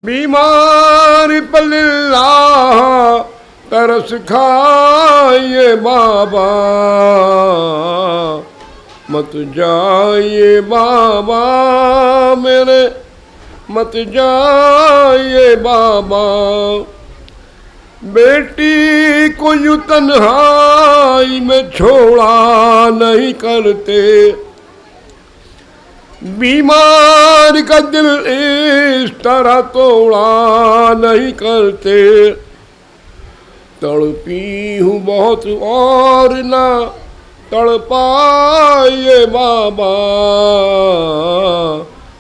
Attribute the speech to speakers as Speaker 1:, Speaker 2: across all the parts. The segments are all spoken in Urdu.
Speaker 1: بیمار پر اللہ ترس کھائیے بابا، مت جائیے بابا میرے، مت جائیے بابا، بیٹی کو یوں تنہائی میں چھوڑا نہیں کرتے، بیمار کا دل اس طرح توڑا نہیں کرتے، تڑپی ہوں بہت اور نہ تڑپائیے بابا،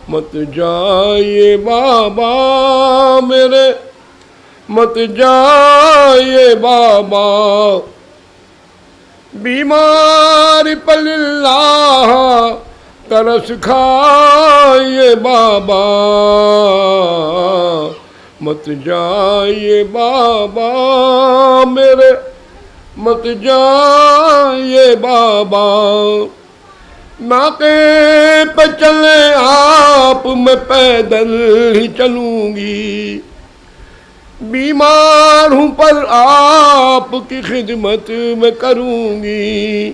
Speaker 1: مت جائیے بابا میرے، مت جائیے بابا، بیمار پر اللہ ترس کھائیے بابا، مت جائیے بابا میرے، مت جائیے بابا، ناقے پہ چلے آپ میں پیدل ہی چلوں گی، بیمار ہوں پر آپ کی خدمت میں کروں گی،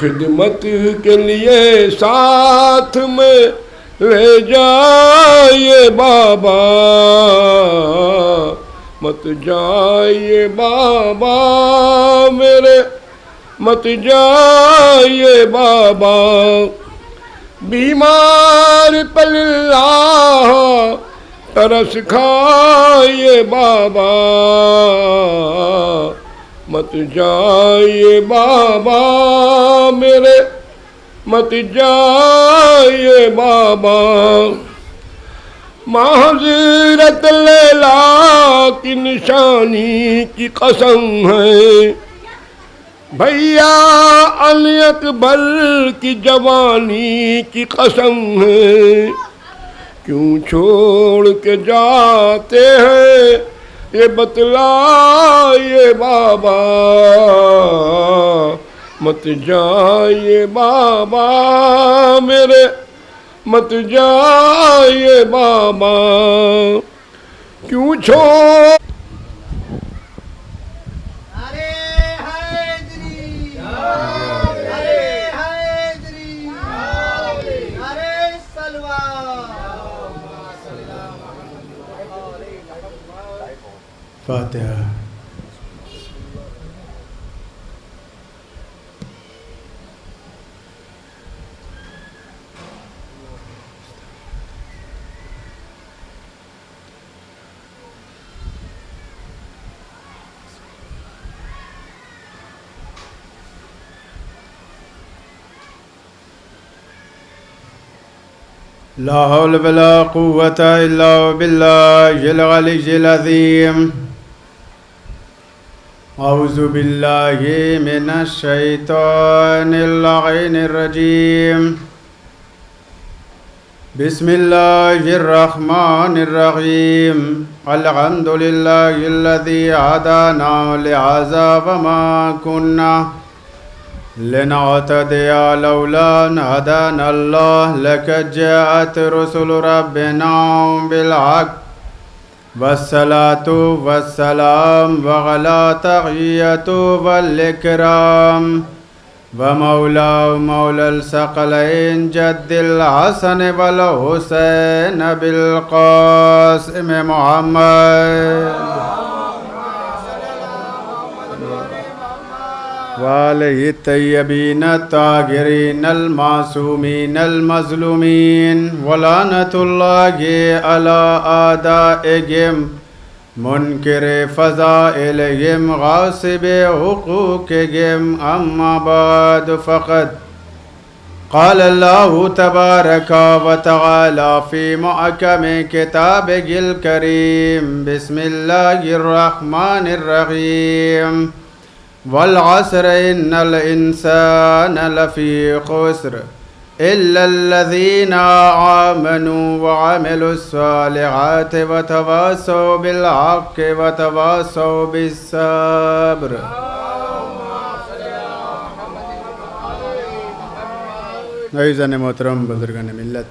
Speaker 1: خدمت کے لیے ساتھ میں لے جائیے بابا، مت جائیے بابا میرے، مت جائیے بابا، بیمار پر اللہ ترس کھائیے بابا، مت جائیے بابا میرے، مت جائیے بابا، معذرت لیلا کی نشانی کی قسم ہے، بھیا علی اکبر کی جوانی کی قسم ہے، کیوں چھوڑ کے جاتے ہیں یہ بتلائیے بابا، مت جائیے بابا میرے، مت جائیے بابا، کیوں چھوڑ
Speaker 2: فاتحہ۔ لا حول ولا قوة إلا بالله العلي العظيم. أعوذ بالله من الشيطان اللعين الرجيم. بسم الله الرحمن الرحيم. الحمد لله الذي هدانا لهذا وما كنا لنعتدي لولا أن هدانا الله لقد جاءت رسل ربنا بالحق والصلاة والسلام وعلى تحية والإكرام ومولى مولى الثقلين جد الحسن والحسين بالقاسم محمد وآله الطيبين الطاهرين المعصومين المظلومين ولعنة الله على أعدائهم منكر فضائلهم غاصب حقوقهم. أما بعد فقد قال الله تبارك وتعالى في محكم كتابه الكريم. بسم الله الرحمن الرحيم. والعصر إن الإنسان لفي خسر إلا الذين آمنوا وعملوا الصالحات وتواصوا بالحق وتواصوا بالصبر. عزیزان محترم بزرگان ملت،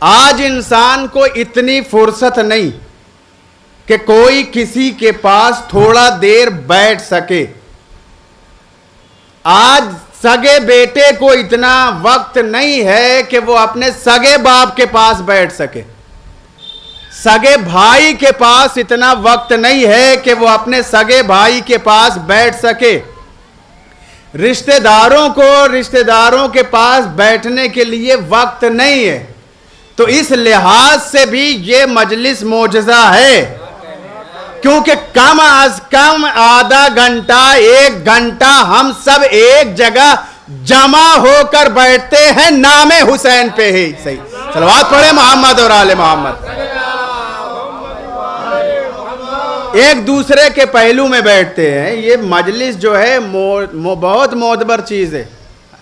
Speaker 2: آج انسان کو اتنی فرصت نہیں کہ کوئی کسی کے پاس تھوڑا دیر بیٹھ سکے. آج سگے بیٹے کو اتنا وقت نہیں ہے کہ وہ اپنے سگے باپ کے پاس بیٹھ سکے. سگے بھائی کے پاس اتنا وقت نہیں ہے کہ وہ اپنے سگے بھائی کے پاس بیٹھ سکے. رشتہ داروں کے پاس بیٹھنے کے لیے وقت نہیں ہے. تو اس لحاظ سے بھی یہ مجلس معجزہ ہے، کیونکہ کم از کم آدھا گھنٹہ 1 گھنٹہ ہم سب ایک جگہ جمع ہو کر بیٹھتے ہیں نام حسین پہ ہی. صحیح صلوات پڑھے محمد اور آل محمد. ایک دوسرے کے پہلو میں بیٹھتے ہیں. یہ مجلس جو ہے بہت معتبر چیز ہے.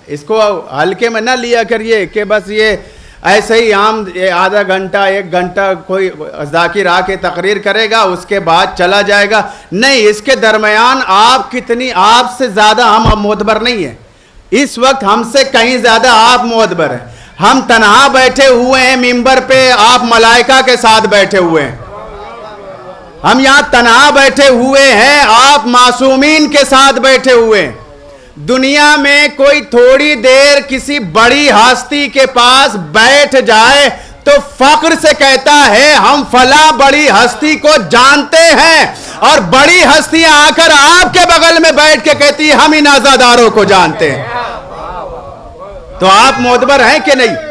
Speaker 2: اس کو ہلکے میں نہ لیا کریے کہ بس یہ ایسے ہی عام آدھا گھنٹہ 1 گھنٹہ کوئی ذاکر آ کے تقریر کرے گا اس کے بعد چلا جائے گا. نہیں، اس کے درمیان آپ سے زیادہ ہم معتبر نہیں ہیں. اس وقت ہم سے کہیں زیادہ آپ معتبر ہیں. ہم تنہا بیٹھے ہوئے ہیں ممبر پہ، آپ ملائکہ کے ساتھ بیٹھے ہوئے ہیں. ہم یہاں تنہا بیٹھے ہوئے ہیں، آپ معصومین کے ساتھ بیٹھے ہوئے ہیں. دنیا میں کوئی تھوڑی دیر کسی بڑی ہستی کے پاس بیٹھ جائے تو فخر سے کہتا ہے ہم فلاں بڑی ہستی کو جانتے ہیں، اور بڑی ہستیاں آ کر آپ کے بغل میں بیٹھ کے کہتی ہم ان عزاداروں کو جانتے ہیں. تو آپ معتبر ہیں کہ نہیں؟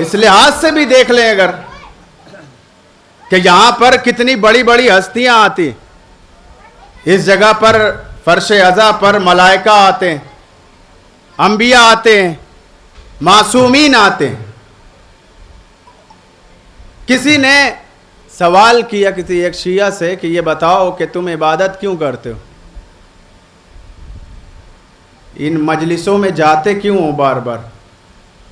Speaker 2: اس لحاظ سے بھی دیکھ لیں اگر کہ یہاں پر کتنی بڑی بڑی ہستیاں آتی. اس جگہ پر فرش عزا پر ملائکہ آتے ہیں، انبیاء آتے ہیں، معصومین آتے ہیں. کسی نے سوال کیا کسی ایک شیعہ سے کہ یہ بتاؤ کہ تم عبادت کیوں کرتے ہو، ان مجلسوں میں جاتے کیوں ہو بار بار؟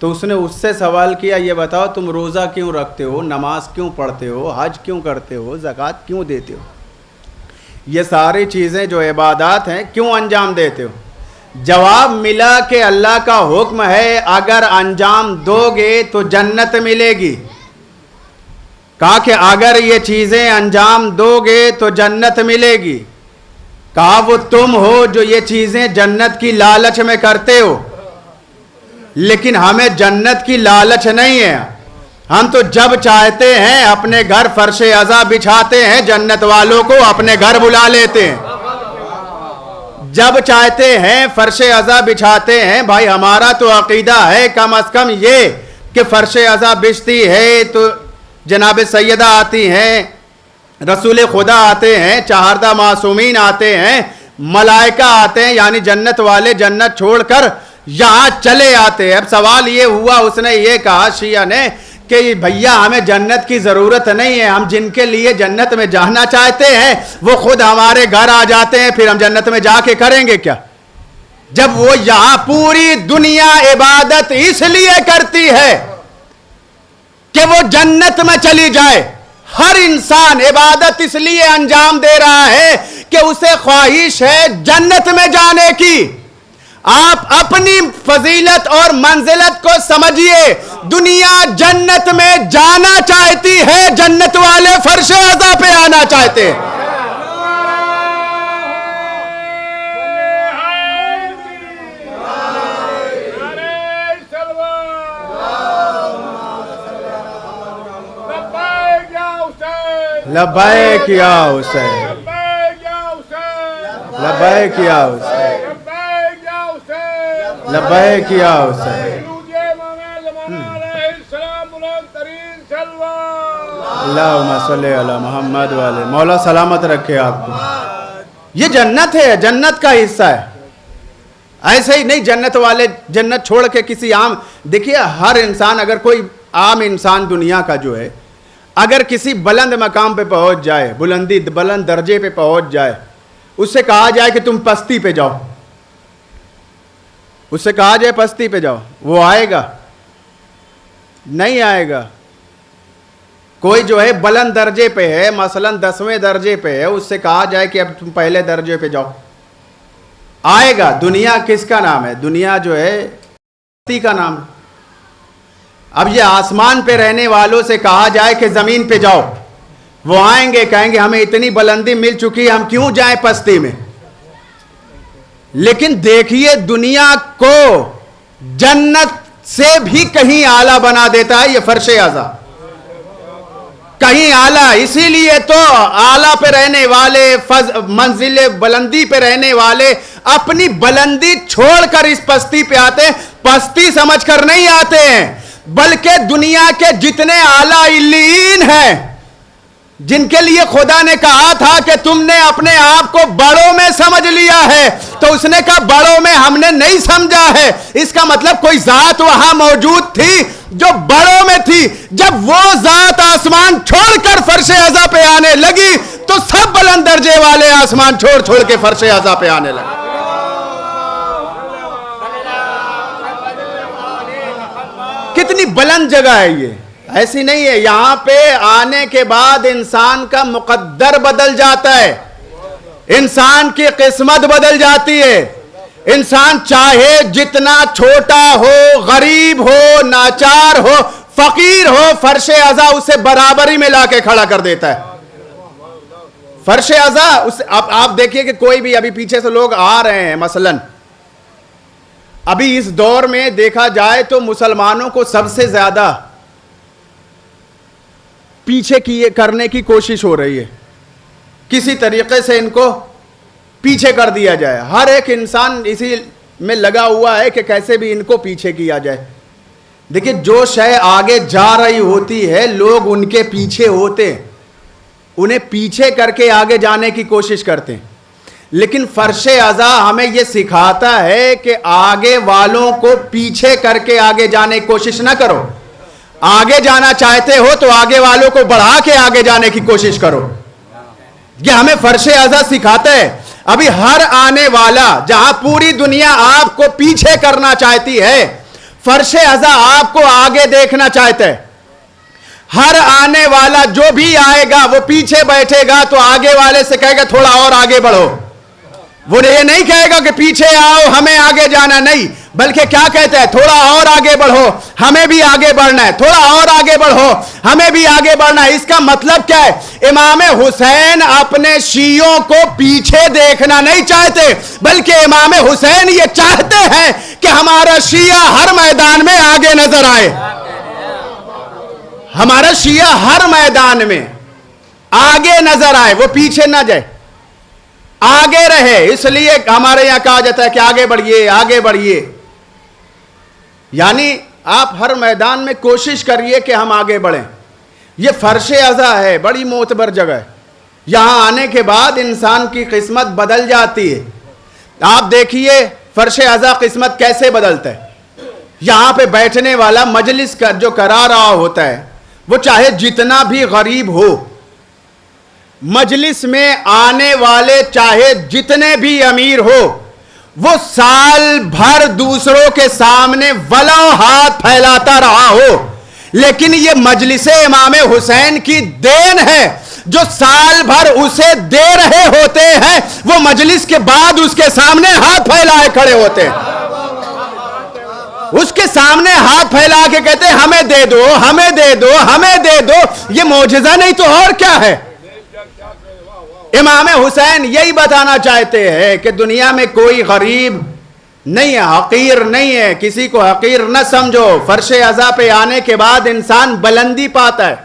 Speaker 2: تو اس نے اس سے سوال کیا یہ بتاؤ تم روزہ کیوں رکھتے ہو، نماز کیوں پڑھتے ہو، حج کیوں کرتے ہو، زکوٰۃ کیوں دیتے ہو، یہ ساری چیزیں جو عبادات ہیں کیوں انجام دیتے ہو؟ جواب ملا کہ اللہ کا حکم ہے اگر انجام دو گے تو جنت ملے گی. کہا کہ اگر یہ چیزیں انجام دو گے تو جنت ملے گی. کہا وہ تم ہو جو یہ چیزیں جنت کی لالچ میں کرتے ہو، لیکن ہمیں جنت کی لالچ نہیں ہے. ہم تو جب چاہتے ہیں اپنے گھر فرش عزا بچھاتے ہیں، جنت والوں کو اپنے گھر بلا لیتے ہیں. جب چاہتے ہیں فرش عزا بچھاتے ہیں. بھائی ہمارا تو عقیدہ ہے کم از کم یہ کہ فرش عزا بچھتی ہے تو جناب سیدہ آتی ہیں، رسول خدا آتے ہیں، چہاردہ معصومین آتے ہیں، ملائکہ آتے ہیں، یعنی جنت والے جنت چھوڑ کر یہاں چلے آتے. اب سوال یہ ہوا، اس نے یہ کہا شیعہ نے کہ بھیا ہمیں جنت کی ضرورت نہیں ہے، ہم جن کے لیے جنت میں جانا چاہتے ہیں وہ خود ہمارے گھر آ جاتے ہیں، پھر ہم جنت میں جا کے کریں گے کیا؟ جب وہ یہاں پوری دنیا عبادت اس لیے کرتی ہے کہ وہ جنت میں چلی جائے. ہر انسان عبادت اس لیے انجام دے رہا ہے کہ اسے خواہش ہے جنت میں جانے کی. آپ اپنی فضیلت اور منزلت کو سمجھیے. دنیا جنت میں جانا چاہتی ہے، جنت والے فرش عزا پہ آنا چاہتے ہیں. لبیک یا حسین، لبیک یا حسین، لبیک یا حسین. اللہم صلی علی محمد والے. مولا سلامت رکھے آپ کو. یہ جنت ہے، جنت کا حصہ ہے. ایسے ہی نہیں جنت والے جنت چھوڑ کے کسی عام. دیکھیے ہر انسان، اگر کوئی عام انسان دنیا کا جو ہے اگر کسی بلند مقام پہ پہنچ جائے، بلند درجے پہ پہنچ جائے، اس سے کہا جائے کہ تم پستی پہ جاؤ، اس سے کہا جائے پستی پہ جاؤ، وہ آئے گا؟ نہیں آئے گا. کوئی جو ہے بلند درجے پہ ہے، مثلا 10ویں درجے پہ ہے، اس سے کہا جائے کہ اب تم پہلے درجے پہ جاؤ، آئے گا؟ دنیا کس کا نام ہے؟ دنیا جو ہے پستی کا نام ہے۔ اب یہ آسمان پہ رہنے والوں سے کہا جائے کہ زمین پہ جاؤ، وہ آئیں گے، کہیں گے ہمیں اتنی بلندی مل چکی ہے، ہم کیوں جائیں پستی میں؟ لیکن دیکھیے دنیا کو جنت سے بھی کہیں اعلیٰ بنا دیتا ہے یہ فرش اعظم، کہیں اعلیٰ۔ اسی لیے تو اعلیٰ پہ رہنے والے، منزل بلندی پہ رہنے والے اپنی بلندی چھوڑ کر اس پستی پہ آتے ہیں، پستی سمجھ کر نہیں آتے ہیں، بلکہ دنیا کے جتنے اعلیٰ علیین ہیں جن کے لیے خدا نے کہا تھا کہ تم نے اپنے آپ کو بڑوں میں سمجھ لیا ہے، تو اس نے کہا بڑوں میں ہم نے نہیں سمجھا ہے۔ اس کا مطلب کوئی ذات وہاں موجود تھی جو بڑوں میں تھی، جب وہ ذات آسمان چھوڑ کر فرش عزا پہ آنے لگی تو سب بلند درجے والے آسمان چھوڑ چھوڑ کے فرش عزا پہ آنے لگے۔ کتنی بلند جگہ ہے یہ، ایسی نہیں ہے۔ یہاں پہ آنے کے بعد انسان کا مقدر بدل جاتا ہے، انسان کی قسمت بدل جاتی ہے۔ انسان چاہے جتنا چھوٹا ہو، غریب ہو، ناچار ہو، فقیر ہو، فرش عزا اسے برابری میں لا کے کھڑا کر دیتا ہے۔ فرش عزا اب آپ دیکھیے کہ کوئی بھی ابھی پیچھے سے لوگ آ رہے ہیں، مثلاً ابھی اس دور میں دیکھا جائے تو مسلمانوں کو سب سے زیادہ پیچھے کرنے کی کوشش ہو رہی ہے، کسی طریقے سے ان کو پیچھے کر دیا جائے۔ ہر ایک انسان اسی میں لگا ہوا ہے کہ کیسے بھی ان کو پیچھے کیا جائے۔ دیکھیں جو شے آگے جا رہی ہوتی ہے لوگ ان کے پیچھے ہوتے ہیں، انہیں پیچھے کر کے آگے جانے کی کوشش کرتے ہیں۔ لیکن فرش عزا ہمیں یہ سکھاتا ہے کہ آگے والوں کو پیچھے کر کے آگے جانے کی کوشش نہ کرو، آگے جانا چاہتے ہو تو آگے والوں کو بڑھا کے آگے جانے کی کوشش کرو۔ یہ ہمیں فرش عزا سکھاتا ہے۔ ابھی ہر آنے والا جہاں پوری دنیا آپ کو پیچھے کرنا چاہتی ہے، فرش عزا آپ کو آگے دیکھنا چاہتا ہے۔ ہر آنے والا جو بھی آئے گا وہ پیچھے بیٹھے گا تو آگے والے سے کہے گا تھوڑا اور آگے بڑھو۔ وہ یہ نہیں کہے گا کہ پیچھے آؤ ہمیں آگے جانا، نہیں، بلکہ کیا کہتا ہے؟ تھوڑا اور آگے بڑھو، ہمیں بھی آگے بڑھنا ہے، تھوڑا اور آگے بڑھو، ہمیں بھی آگے بڑھنا ہے۔ اس کا مطلب کیا ہے؟ امام حسین اپنے شیعوں کو پیچھے دیکھنا نہیں چاہتے، بلکہ امام حسین یہ چاہتے ہیں کہ ہمارا شیعہ ہر میدان میں آگے نظر آئے، ہمارا شیعہ ہر میدان میں آگے نظر آئے، وہ پیچھے نہ جائے، آگے رہے۔ اس لیے ہمارے یہاں کہا جاتا ہے کہ آگے بڑھیے، آگے بڑھیے، یعنی آپ ہر میدان میں کوشش کریے کہ ہم آگے بڑھیں۔ یہ فرش عزا ہے، بڑی معتبر جگہ ہے۔ یہاں آنے کے بعد انسان کی قسمت بدل جاتی ہے۔ آپ دیکھیے فرش عزا قسمت کیسے بدلتا ہے۔ یہاں پہ بیٹھنے والا مجلس کا جو کرا رہا ہوتا ہے وہ چاہے جتنا بھی غریب ہو، مجلس میں آنے والے چاہے جتنے بھی امیر ہو، وہ سال بھر دوسروں کے سامنے ولو ہاتھ پھیلاتا رہا ہو، لیکن یہ مجلس امام حسین کی دین ہے۔ جو سال بھر اسے دے رہے ہوتے ہیں وہ مجلس کے بعد اس کے سامنے ہاتھ پھیلائے کھڑے ہوتے ہیں، اس کے سامنے ہاتھ پھیلا کے کہتے ہیں ہمیں دے دو، ہمیں دے دو، ہمیں دے دو۔ یہ معجزہ نہیں تو اور کیا ہے؟ امام حسین یہی بتانا چاہتے ہیں کہ دنیا میں کوئی غریب نہیں ہے، حقیر نہیں ہے، کسی کو حقیر نہ سمجھو۔ فرش عزا پہ آنے کے بعد انسان بلندی پاتا ہے۔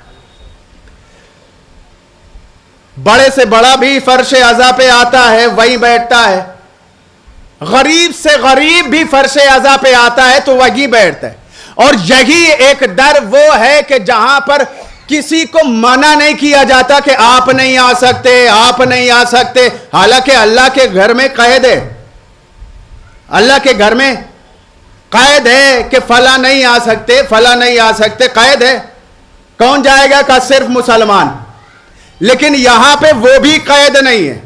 Speaker 2: بڑے سے بڑا بھی فرش عزا پہ آتا ہے وہیں بیٹھتا ہے، غریب سے غریب بھی فرش عزا پہ آتا ہے تو وہیں بیٹھتا ہے۔ اور یہی ایک در وہ ہے کہ جہاں پر کسی کو منع نہیں کیا جاتا کہ آپ نہیں آ سکتے، آپ نہیں آ سکتے، حالانکہ اللہ کے گھر میں قید ہے، اللہ کے گھر میں قید ہے کہ فلاں نہیں آ سکتے، فلاں نہیں آ سکتے، قید ہے۔ کون جائے گا؟ کہ صرف مسلمان۔ لیکن یہاں پہ وہ بھی قید نہیں ہے،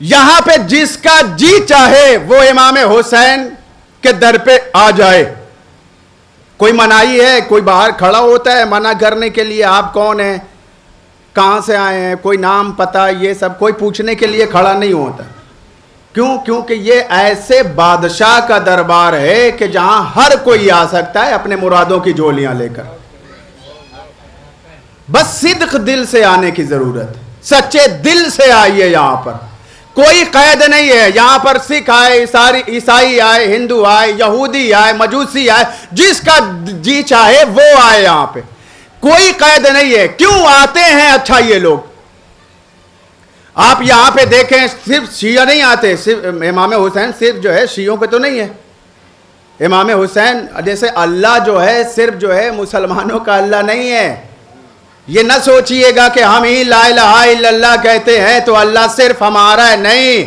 Speaker 2: یہاں پہ جس کا جی چاہے وہ امام حسین کے در پہ آ جائے۔ کوئی منائی ہے؟ کوئی باہر کھڑا ہوتا ہے منع کرنے کے لیے آپ کون ہیں، کہاں سے آئے ہیں، کوئی نام پتہ یہ سب کوئی پوچھنے کے لیے کھڑا نہیں ہوتا. کیوں؟ کیونکہ یہ ایسے بادشاہ کا دربار ہے کہ جہاں ہر کوئی آ سکتا ہے اپنے مرادوں کی جھولیاں لے کر. بس صدق دل سے آنے کی ضرورت، سچے دل سے آئیے. یہاں پر کوئی قید نہیں ہے. یہاں پر سکھ آئے، عیسائی آئے، ہندو آئے، یہودی آئے، مجوسی آئے، جس کا جی چاہے وہ آئے. یہاں پہ کوئی قید نہیں ہے. کیوں آتے ہیں؟ اچھا یہ لوگ آپ یہاں پہ دیکھیں، صرف شیعہ نہیں آتے. صرف امام حسین صرف جو ہے شیعوں پہ تو نہیں ہے. امام حسین جیسے اللہ جو ہے صرف جو ہے مسلمانوں کا اللہ نہیں ہے. یہ نہ سوچئے گا کہ ہم ہی لا الہ الا اللہ کہتے ہیں تو اللہ صرف ہمارا ہے. نہیں،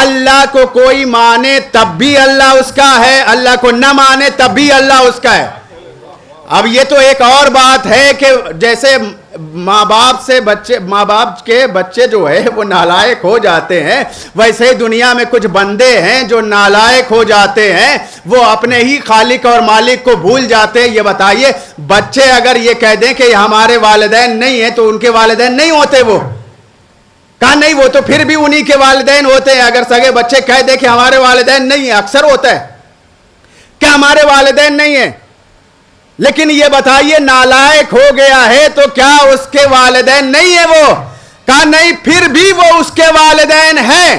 Speaker 2: اللہ کو کوئی مانے تب بھی اللہ اس کا ہے، اللہ کو نہ مانے تب بھی اللہ اس کا ہے. اب یہ تو ایک اور بات ہے کہ جیسے ماں باپ کے بچے جو ہے وہ نالائق ہو جاتے ہیں، ویسے ہی دنیا میں کچھ بندے ہیں جو نالائق ہو جاتے ہیں، وہ اپنے ہی خالق اور مالک کو بھول جاتے ہیں. یہ بتائیے بچے اگر یہ کہہ دیں کہ ہمارے والدین نہیں ہیں تو ان کے والدین نہیں ہوتے؟ وہ کہا نہیں، وہ تو پھر بھی انہی کے والدین ہوتے ہیں. اگر سگے بچے کہہ دیں کہ ہمارے والدین نہیں ہیں، اکثر ہوتا ہے کہ ہمارے والدین نہیں ہیں، لیکن یہ بتائیے نالائق ہو گیا ہے تو کیا اس کے والدین نہیں ہیں؟ وہ کہا نہیں، پھر بھی وہ اس کے والدین ہیں.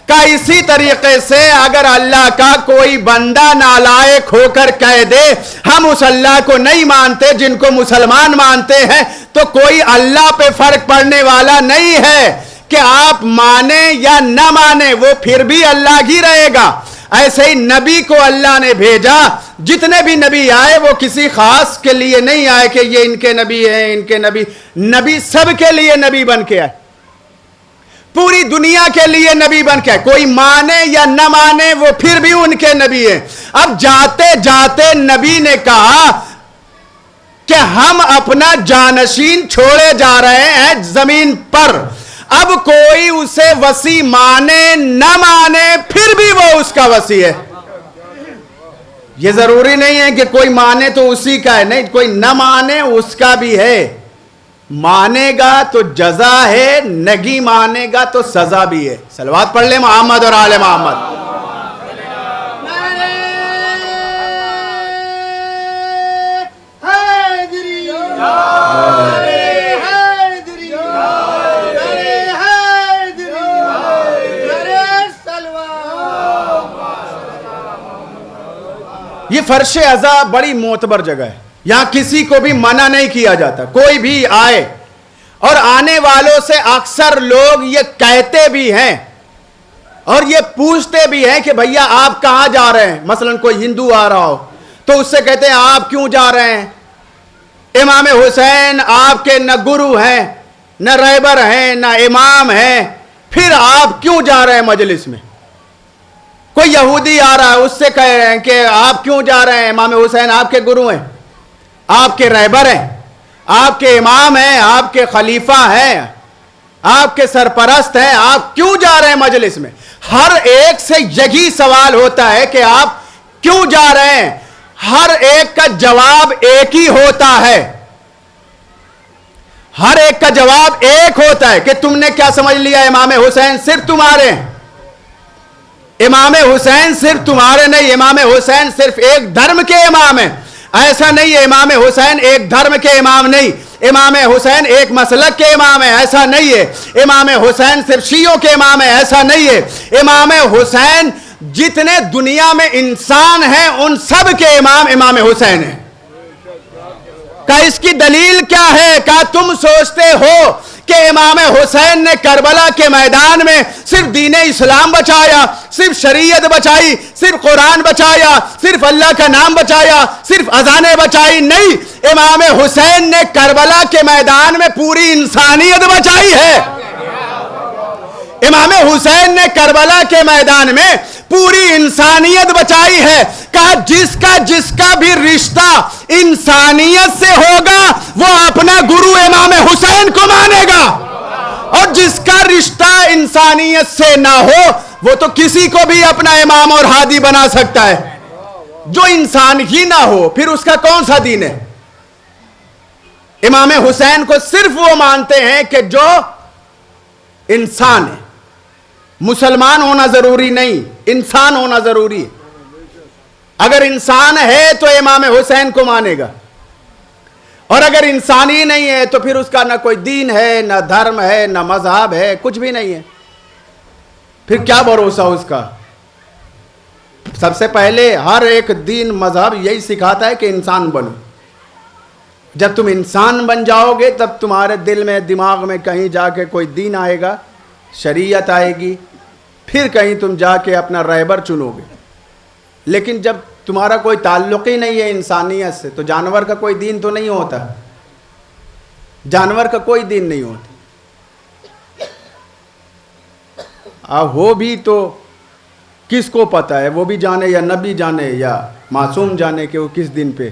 Speaker 2: کہا اسی طریقے سے اگر اللہ کا کوئی بندہ نالائق ہو کر کہہ دے ہم اس اللہ کو نہیں مانتے جن کو مسلمان مانتے ہیں، تو کوئی اللہ پہ فرق پڑنے والا نہیں ہے. کہ آپ مانیں یا نہ مانیں وہ پھر بھی اللہ ہی رہے گا. ایسے ہی نبی کو اللہ نے بھیجا. جتنے بھی نبی آئے وہ کسی خاص کے لیے نہیں آئے کہ یہ ان کے نبی ہیں، ان کے نبی سب کے لیے نبی بن کے آئے، پوری دنیا کے لیے نبی بن کے آئے. کوئی مانے یا نہ مانے وہ پھر بھی ان کے نبی ہیں. اب جاتے جاتے نبی نے کہا کہ ہم اپنا جانشین چھوڑے جا رہے ہیں زمین پر. اب کوئی اسے وصی مانے نہ مانے پھر بھی وہ اس کا وصی ہے. یہ ضروری نہیں ہے کہ کوئی مانے تو اسی کا ہے، نہیں، کوئی نہ مانے اس کا بھی ہے. مانے گا تو جزا ہے، نہیں مانے گا تو سزا بھی ہے. صلوات پڑھ لیں محمد اور آل محمد. یہ فرش عزا بڑی معتبر جگہ ہے. یہاں کسی کو بھی منع نہیں کیا جاتا. کوئی بھی آئے، اور آنے والوں سے اکثر لوگ یہ کہتے بھی ہیں اور یہ پوچھتے بھی ہیں کہ بھیا آپ کہاں جا رہے ہیں. مثلا کوئی ہندو آ رہا ہو تو اس سے کہتے ہیں آپ کیوں جا رہے ہیں؟ امام حسین آپ کے نہ گرو ہیں، نہ رہبر ہیں، نہ امام ہیں، پھر آپ کیوں جا رہے ہیں مجلس میں؟ کوئی یہودی آ رہا ہے، اس سے کہہ رہے ہیں کہ آپ کیوں جا رہے ہیں؟ امام حسین آپ کے گرو ہیں، آپ کے رہبر ہیں، آپ کے امام ہیں، آپ کے خلیفہ ہیں، آپ کے سرپرست ہیں، آپ کیوں جا رہے ہیں مجلس میں؟ ہر ایک سے یہی سوال ہوتا ہے کہ آپ کیوں جا رہے ہیں. ہر ایک کا جواب ایک ہی ہوتا ہے. ہر ایک کا جواب ایک ہوتا ہے کہ تم نے کیا سمجھ لیا امام حسین صرف تمہارے ہیں. امام حسین صرف تمہارے نہیں، امام حسین صرف ایک دھرم کے امام ہیں. ایسا نہیں ہے. امام حسین ایک دھرم کے امام نہیں، امام حسین ایک مسلک کے امام ہیں، ایسا نہیں ہے. امام حسین صرف شیعوں کے امام ہیں، ایسا نہیں ہے. امام حسین جتنے دنیا میں انسان ہیں ان سب کے امام امام حسین ہیں. کہ اس کی دلیل کیا ہے؟ کہ تم سوچتے ہو کہ امام حسین نے کربلا کے میدان میں صرف دین اسلام بچایا، صرف شریعت بچائی، صرف قرآن بچایا، صرف اللہ کا نام بچایا، صرف اذانیں بچائی؟ نہیں، امام حسین نے کربلا کے میدان میں پوری انسانیت بچائی ہے. امام حسین نے کربلا کے میدان میں پوری انسانیت بچائی ہے. کہا جس کا بھی رشتہ انسانیت سے ہوگا وہ اپنا گرو امام حسین کو مانے گا، اور جس کا رشتہ انسانیت سے نہ ہو وہ تو کسی کو بھی اپنا امام اور ہادی بنا سکتا ہے. جو انسان ہی نہ ہو پھر اس کا کون سا دین ہے؟ امام حسین کو صرف وہ مانتے ہیں کہ جو انسان ہے. مسلمان ہونا ضروری نہیں، انسان ہونا ضروری ہے. اگر انسان ہے تو امام حسین کو مانے گا، اور اگر انسان ہی نہیں ہے تو پھر اس کا نہ کوئی دین ہے، نہ دھرم ہے، نہ مذہب ہے، کچھ بھی نہیں ہے. پھر کیا بھروسہ اس کا؟ سب سے پہلے ہر ایک دین مذہب یہی سکھاتا ہے کہ انسان بنو. جب تم انسان بن جاؤ گے تب تمہارے دل میں دماغ میں کہیں جا کے کوئی دین آئے گا، شریعت آئے گی، پھر کہیں تم جا کے اپنا رہبر چنو گے. لیکن جب تمہارا کوئی تعلق ہی نہیں ہے انسانیت سے تو جانور کا کوئی دین تو نہیں ہوتا. جانور کا کوئی دین نہیں ہوتا. ہو بھی تو کس کو پتہ ہے، وہ بھی جانے یا نبی جانے یا معصوم جانے کہ وہ کس دن پہ.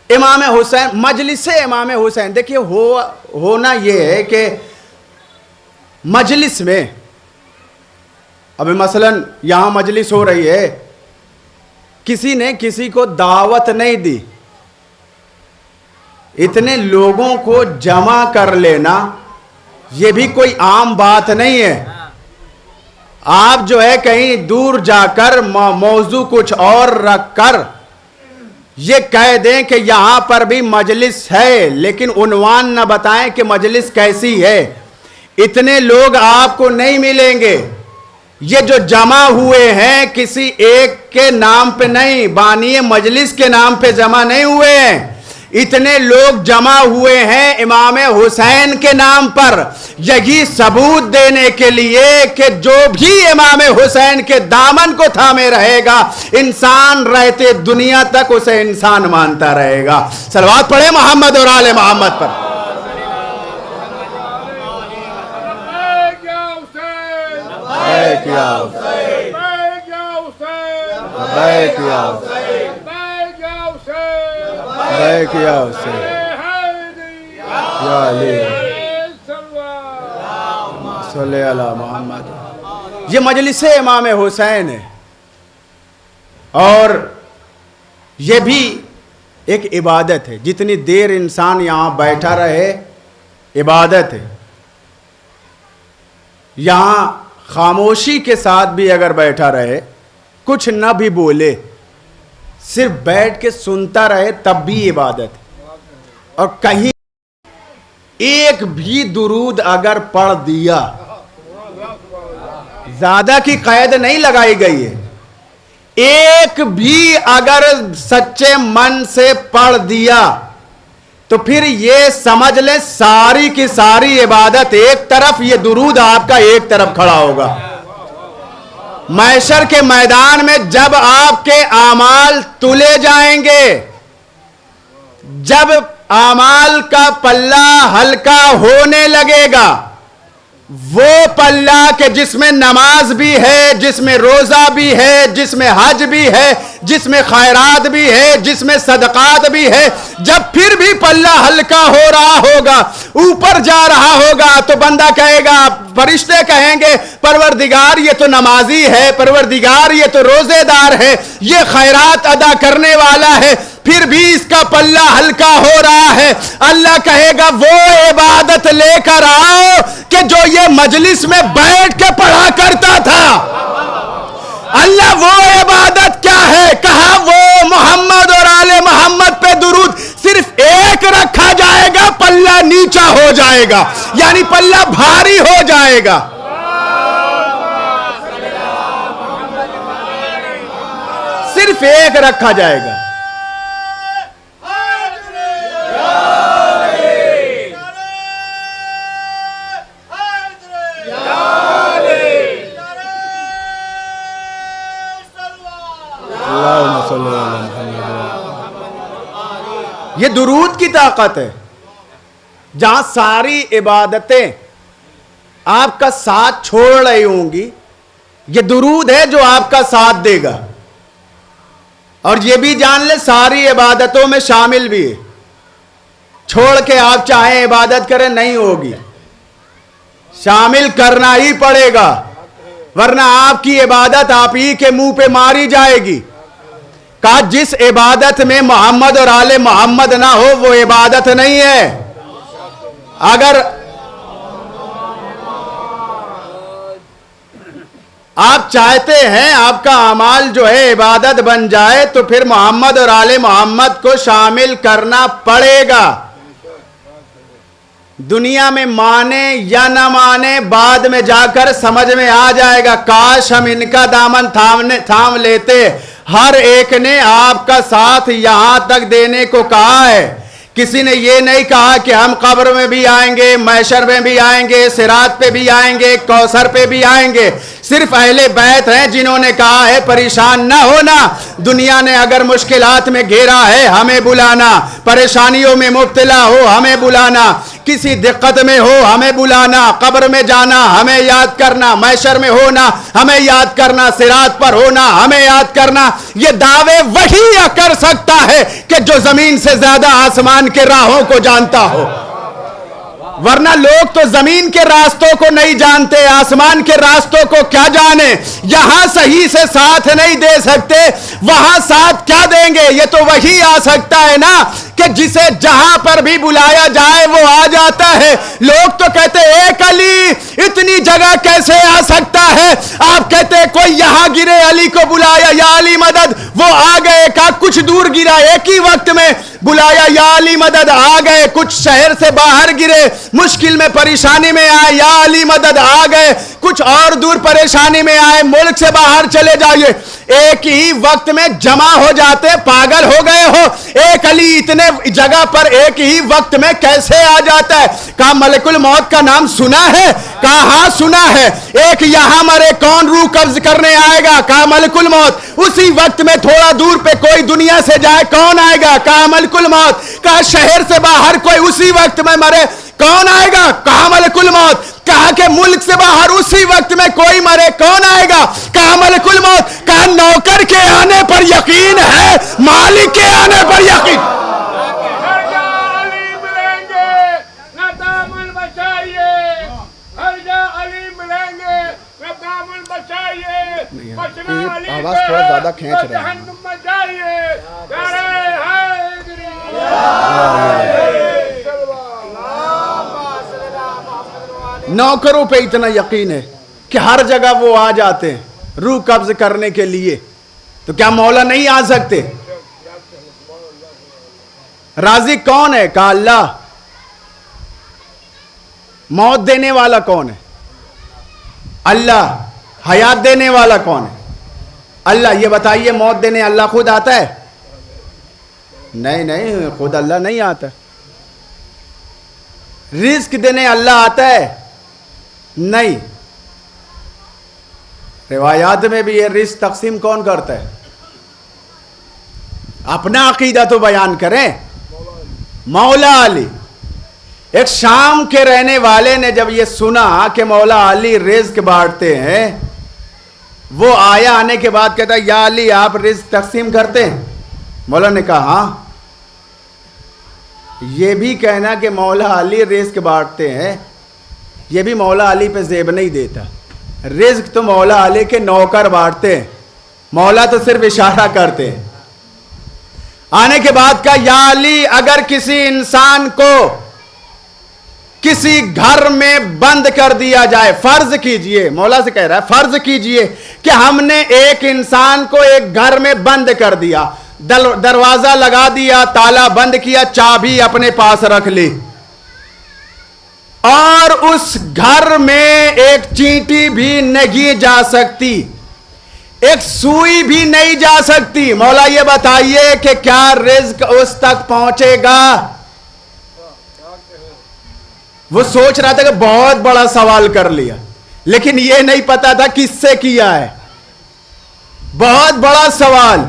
Speaker 2: امام حسین، مجلس امام حسین، دیکھیے ہونا یہ ہے کہ مجلس میں اب مثلا یہاں مجلس ہو رہی ہے، کسی نے کسی کو دعوت نہیں دی، اتنے لوگوں کو جمع کر لینا یہ بھی کوئی عام بات نہیں ہے. آپ جو ہے کہیں دور جا کر موضوع کچھ اور رکھ کر یہ کہہ دیں کہ یہاں پر بھی مجلس ہے، لیکن عنوان نہ بتائیں کہ مجلس کیسی ہے. اتنے لوگ آپ کو نہیں ملیں گے. یہ جو جمع ہوئے ہیں کسی ایک کے نام پہ نہیں، بانی مجلس کے نام پہ جمع نہیں ہوئے ہیں. اتنے لوگ جمع ہوئے ہیں امام حسین کے نام پر، یہی ثبوت دینے کے لیے کہ جو بھی امام حسین کے دامن کو تھامے رہے گا انسان رہتے دنیا تک اسے انسان مانتا رہے گا. صلوات پڑھیں محمد اور آل محمد پر. یہ مجلس امام حسین ہے اور یہ بھی ایک عبادت ہے. جتنی دیر انسان یہاں بیٹھا رہے عبادت ہے. یہاں خاموشی کے ساتھ بھی اگر بیٹھا رہے، کچھ نہ بھی بولے، صرف بیٹھ کے سنتا رہے تب بھی عبادت ہے. اور کہیں ایک بھی درود اگر پڑھ دیا، زیادہ کی قید نہیں لگائی گئی ہے، ایک بھی اگر سچے من سے پڑھ دیا تو پھر یہ سمجھ لیں ساری کی ساری عبادت ایک طرف، یہ درود آپ کا ایک طرف کھڑا ہوگا. محشر کے میدان میں جب آپ کے اعمال تلے جائیں گے، جب اعمال کا پلہ ہلکا ہونے لگے گا، وہ پلہ کہ جس میں نماز بھی ہے، جس میں روزہ بھی ہے، جس میں حج بھی ہے، جس میں خیرات بھی ہے، جس میں صدقات بھی ہے، جب پھر بھی پلہ ہلکا ہو رہا ہوگا، اوپر جا رہا ہوگا تو بندہ کہے گا، فرشتے کہیں گے پروردگار یہ تو نمازی ہے، پروردگار یہ تو روزے دار ہے، یہ خیرات ادا کرنے والا ہے، پھر بھی اس کا پلہ ہلکا ہو رہا ہے. اللہ کہے گا وہ عبادت لے کر آؤ کہ جو یہ مجلس میں بیٹھ کے پڑھا کرتا تھا. اللہ وہ عبادت کیا ہے؟ کہا وہ محمد اور آل محمد پہ درود صرف ایک رکھا جائے گا، پلہ نیچا ہو جائے گا، یعنی پلہ بھاری ہو جائے گا. صرف ایک رکھا جائے گا. یہ درود کی طاقت ہے. جہاں ساری عبادتیں آپ کا ساتھ چھوڑ رہی ہوں گی، یہ درود ہے جو آپ کا ساتھ دے گا. اور یہ بھی جان لیں ساری عبادتوں میں شامل بھی ہے. چھوڑ کے آپ چاہیں عبادت کریں نہیں ہوگی، شامل کرنا ہی پڑے گا، ورنہ آپ کی عبادت آپ ہی کے منہ پہ ماری جائے گی. کہا جس عبادت میں محمد اور آل محمد نہ ہو وہ عبادت نہیں ہے. اگر آپ چاہتے ہیں آپ کا اعمال جو ہے عبادت بن جائے تو پھر محمد اور آل محمد کو شامل کرنا پڑے گا. دنیا میں مانے یا نہ مانے بعد میں جا کر سمجھ میں آ جائے گا. کاش ہم ان کا دامن تھام لیتے. ہر ایک نے آپ کا ساتھ یہاں تک دینے کو کہا ہے. کسی نے یہ نہیں کہا کہ ہم قبر میں بھی آئیں گے, محشر میں بھی آئیں گے, صراط پہ بھی آئیں گے, کوثر پہ بھی آئیں گے. صرف اہل بیت ہیں جنہوں نے کہا ہے پریشان نہ ہونا. دنیا نے اگر مشکلات میں گھیرا ہے ہمیں بلانا, پریشانیوں میں مبتلا ہو ہمیں بلانا, کسی دقت میں ہو ہمیں بلانا, قبر میں جانا ہمیں یاد کرنا, محشر میں ہونا ہمیں یاد کرنا, صراط پر ہونا ہمیں یاد کرنا. یہ دعوے وہی کر سکتا ہے کہ جو زمین سے زیادہ آسمان کے راہوں کو جانتا ہو. ورنہ لوگ تو زمین کے راستوں کو نہیں جانتے, آسمان کے راستوں کو کیا جانے. یہاں صحیح سے ساتھ نہیں دے سکتے, وہاں ساتھ کیا دیں گے. یہ تو وہی آ سکتا ہے نا کہ جسے جہاں پر بھی بلایا جائے وہ آ جاتا ہے. لوگ تو کہتے ایک علی اتنی جگہ کیسے آ سکتا ہے. آپ کہتے کوئی یہاں گرے علی کو بلایا یا علی مدد, وہ آ گئے. کہا کچھ دور گرا, ایک ہی وقت میں بلایا یا علی مدد, آ گئے. کچھ شہر سے باہر گرے, مشکل میں پریشانی میں آئے, یا علی مدد, آ گئے. کچھ اور دور پریشانی میں آئے, ملک سے باہر چلے جائیے. ایک ہی وقت میں جمع ہو جاتے. پاگل ہو گئے ہو, ایک علی اتنے جگہ پر ایک ہی وقت میں کیسے آ جاتا ہے. کہا ملک الموت کا نام سنا ہے. کہا ہاں سنا ہے. ایک یہاں مرے کون روح قبض کرنے آئے گا. کہا ملک الموت. اسی وقت میں تھوڑا دور پہ کوئی دنیا سے جائے کون آئے گا. کہا ملک الموت. کہا شہر سے باہر کوئی اسی وقت میں مرے کون آئے گا. کہا ملک الموت. کہا کہ ملک سے باہر اسی وقت میں کوئی مرے کون آئے گا. کہا ملک الموت. کہا نوکر کے آنے پر یقین ہے, مالک کے آنے پر یقین.
Speaker 1: آواز تھوڑا زیادہ کھینچ رہا ہے.
Speaker 2: نوکروں پہ اتنا یقین ہے کہ ہر جگہ وہ آ جاتے ہیں روح قبض کرنے کے لیے, تو کیا مولا نہیں آ سکتے. رازق کون ہے. کہا اللہ. موت دینے والا کون ہے. اللہ. حیات دینے والا کون ہے. اللہ. یہ بتائیے موت دینے اللہ خود آتا ہے. نہیں, خود اللہ نہیں آتا. رزق دینے اللہ آتا ہے. نہیں. روایات میں بھی یہ رزق تقسیم کون کرتا ہے. اپنا عقیدہ تو بیان کریں. مولا علی. ایک شام کے رہنے والے نے جب یہ سنا کہ مولا علی رزق بانٹتے ہیں, وہ آیا. آنے کے بعد کہتا ہے یا علی آپ رزق تقسیم کرتے ہیں. مولا نے کہا ہاں. یہ بھی کہنا کہ مولا علی رزق بانٹتے ہیں, یہ بھی مولا علی پہ زیب نہیں دیتا. رزق تو مولا علی کے نوکر بانٹتے ہیں, مولا تو صرف اشارہ کرتے ہیں. آنے کے بعد کہا یا علی اگر کسی انسان کو کسی گھر میں بند کر دیا جائے, فرض کیجئے, مولا سے کہہ رہا ہے فرض کیجئے کہ ہم نے ایک انسان کو ایک گھر میں بند کر دیا, دروازہ لگا دیا, تالا بند کیا, چابی اپنے پاس رکھ لی, اور اس گھر میں ایک چینٹی بھی نہیں جا سکتی, ایک سوئی بھی نہیں جا سکتی. مولا یہ بتائیے کہ کیا رزق اس تک پہنچے گا. وہ سوچ رہا تھا کہ بہت بڑا سوال کر لیا, لیکن یہ نہیں پتا تھا کس سے کیا ہے. بہت بڑا سوال,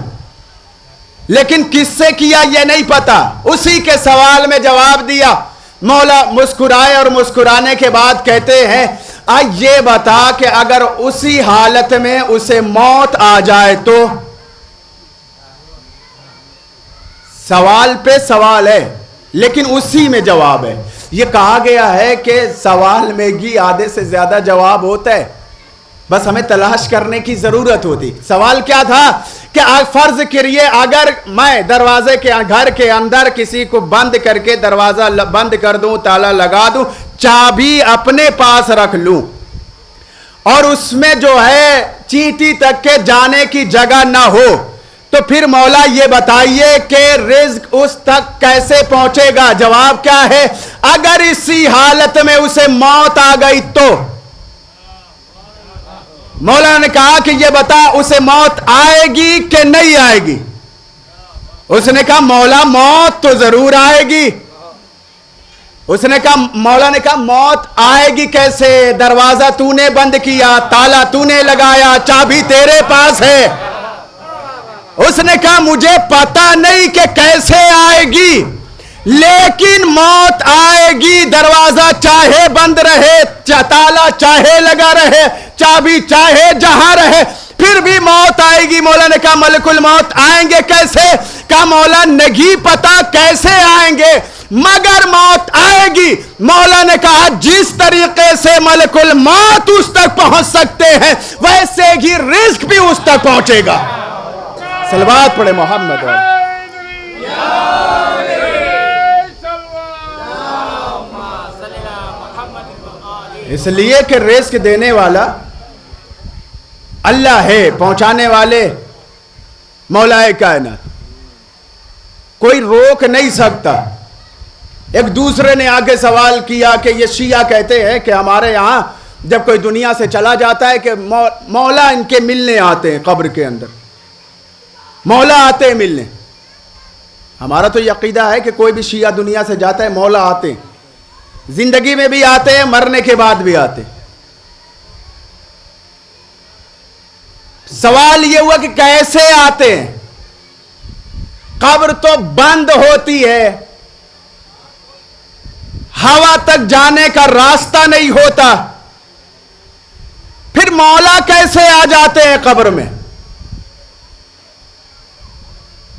Speaker 2: لیکن کس سے کیا یہ نہیں پتا. اسی کے سوال میں جواب دیا. مولا مسکرائے اور مسکرانے کے بعد کہتے ہیں یہ بتا کہ اگر اسی حالت میں اسے موت آ جائے تو. سوال پہ سوال ہے لیکن اسی میں جواب ہے. یہ کہا گیا ہے کہ سوال میں ہی آدھے سے زیادہ جواب ہوتا ہے, بس ہمیں تلاش کرنے کی ضرورت ہوتی. سوال کیا تھا کہ فرض کریے اگر میں دروازے کے گھر کے اندر کسی کو بند کر کے دروازہ بند کر دوں، تالا لگا دوں، چابی اپنے پاس رکھ لوں اور اس میں جو ہے چینٹی تک کے جانے کی جگہ نہ ہو، تو پھر مولا یہ بتائیے کہ رزق اس تک کیسے پہنچے گا؟ جواب کیا ہے؟ اگر اسی حالت میں اسے موت آ گئی تو مولا نے کہا کہ یہ بتا اسے موت آئے گی کہ نہیں آئے گی؟ اس نے کہا مولا موت تو ضرور آئے گی۔ اس نے کہا مولا نے کہا موت آئے گی کیسے؟ دروازہ تو نے بند کیا، تالا تو نے لگایا، چابی تیرے پاس ہے۔ اس نے کہا مجھے پتا نہیں کہ کیسے آئے گی، لیکن موت آئے گی، دروازہ چاہے بند رہے، تالا چاہے لگا رہے، چابی چاہے جہاں رہے، پھر بھی موت آئے گی۔ مولا نے کہا ملک الموت آئیں گے کیسے؟ کہا مولا نہیں پتا کیسے آئیں گے، مگر موت آئے گی۔ مولا نے کہا جس طریقے سے ملک الموت اس تک پہنچ سکتے ہیں ویسے ہی رزق بھی اس تک پہنچے گا۔ صلوات پڑھے محمد۔ اس لیے کہ رزق دینے والا اللہ ہے، پہنچانے والے مولا کائنات، کوئی روک نہیں سکتا۔ ایک دوسرے نے آگے سوال کیا کہ یہ شیعہ کہتے ہیں کہ ہمارے یہاں جب کوئی دنیا سے چلا جاتا ہے کہ مولا ان کے ملنے آتے ہیں، قبر کے اندر مولا آتے ہیں ملنے۔ ہمارا تو یہ عقیدہ ہے کہ کوئی بھی شیعہ دنیا سے جاتا ہے مولا آتے ہیں، زندگی میں بھی آتے ہیں، مرنے کے بعد بھی آتے ہیں۔ سوال یہ ہوا کہ کیسے آتے ہیں؟ قبر تو بند ہوتی ہے، ہوا تک جانے کا راستہ نہیں ہوتا، پھر مولا کیسے آ جاتے ہیں قبر میں؟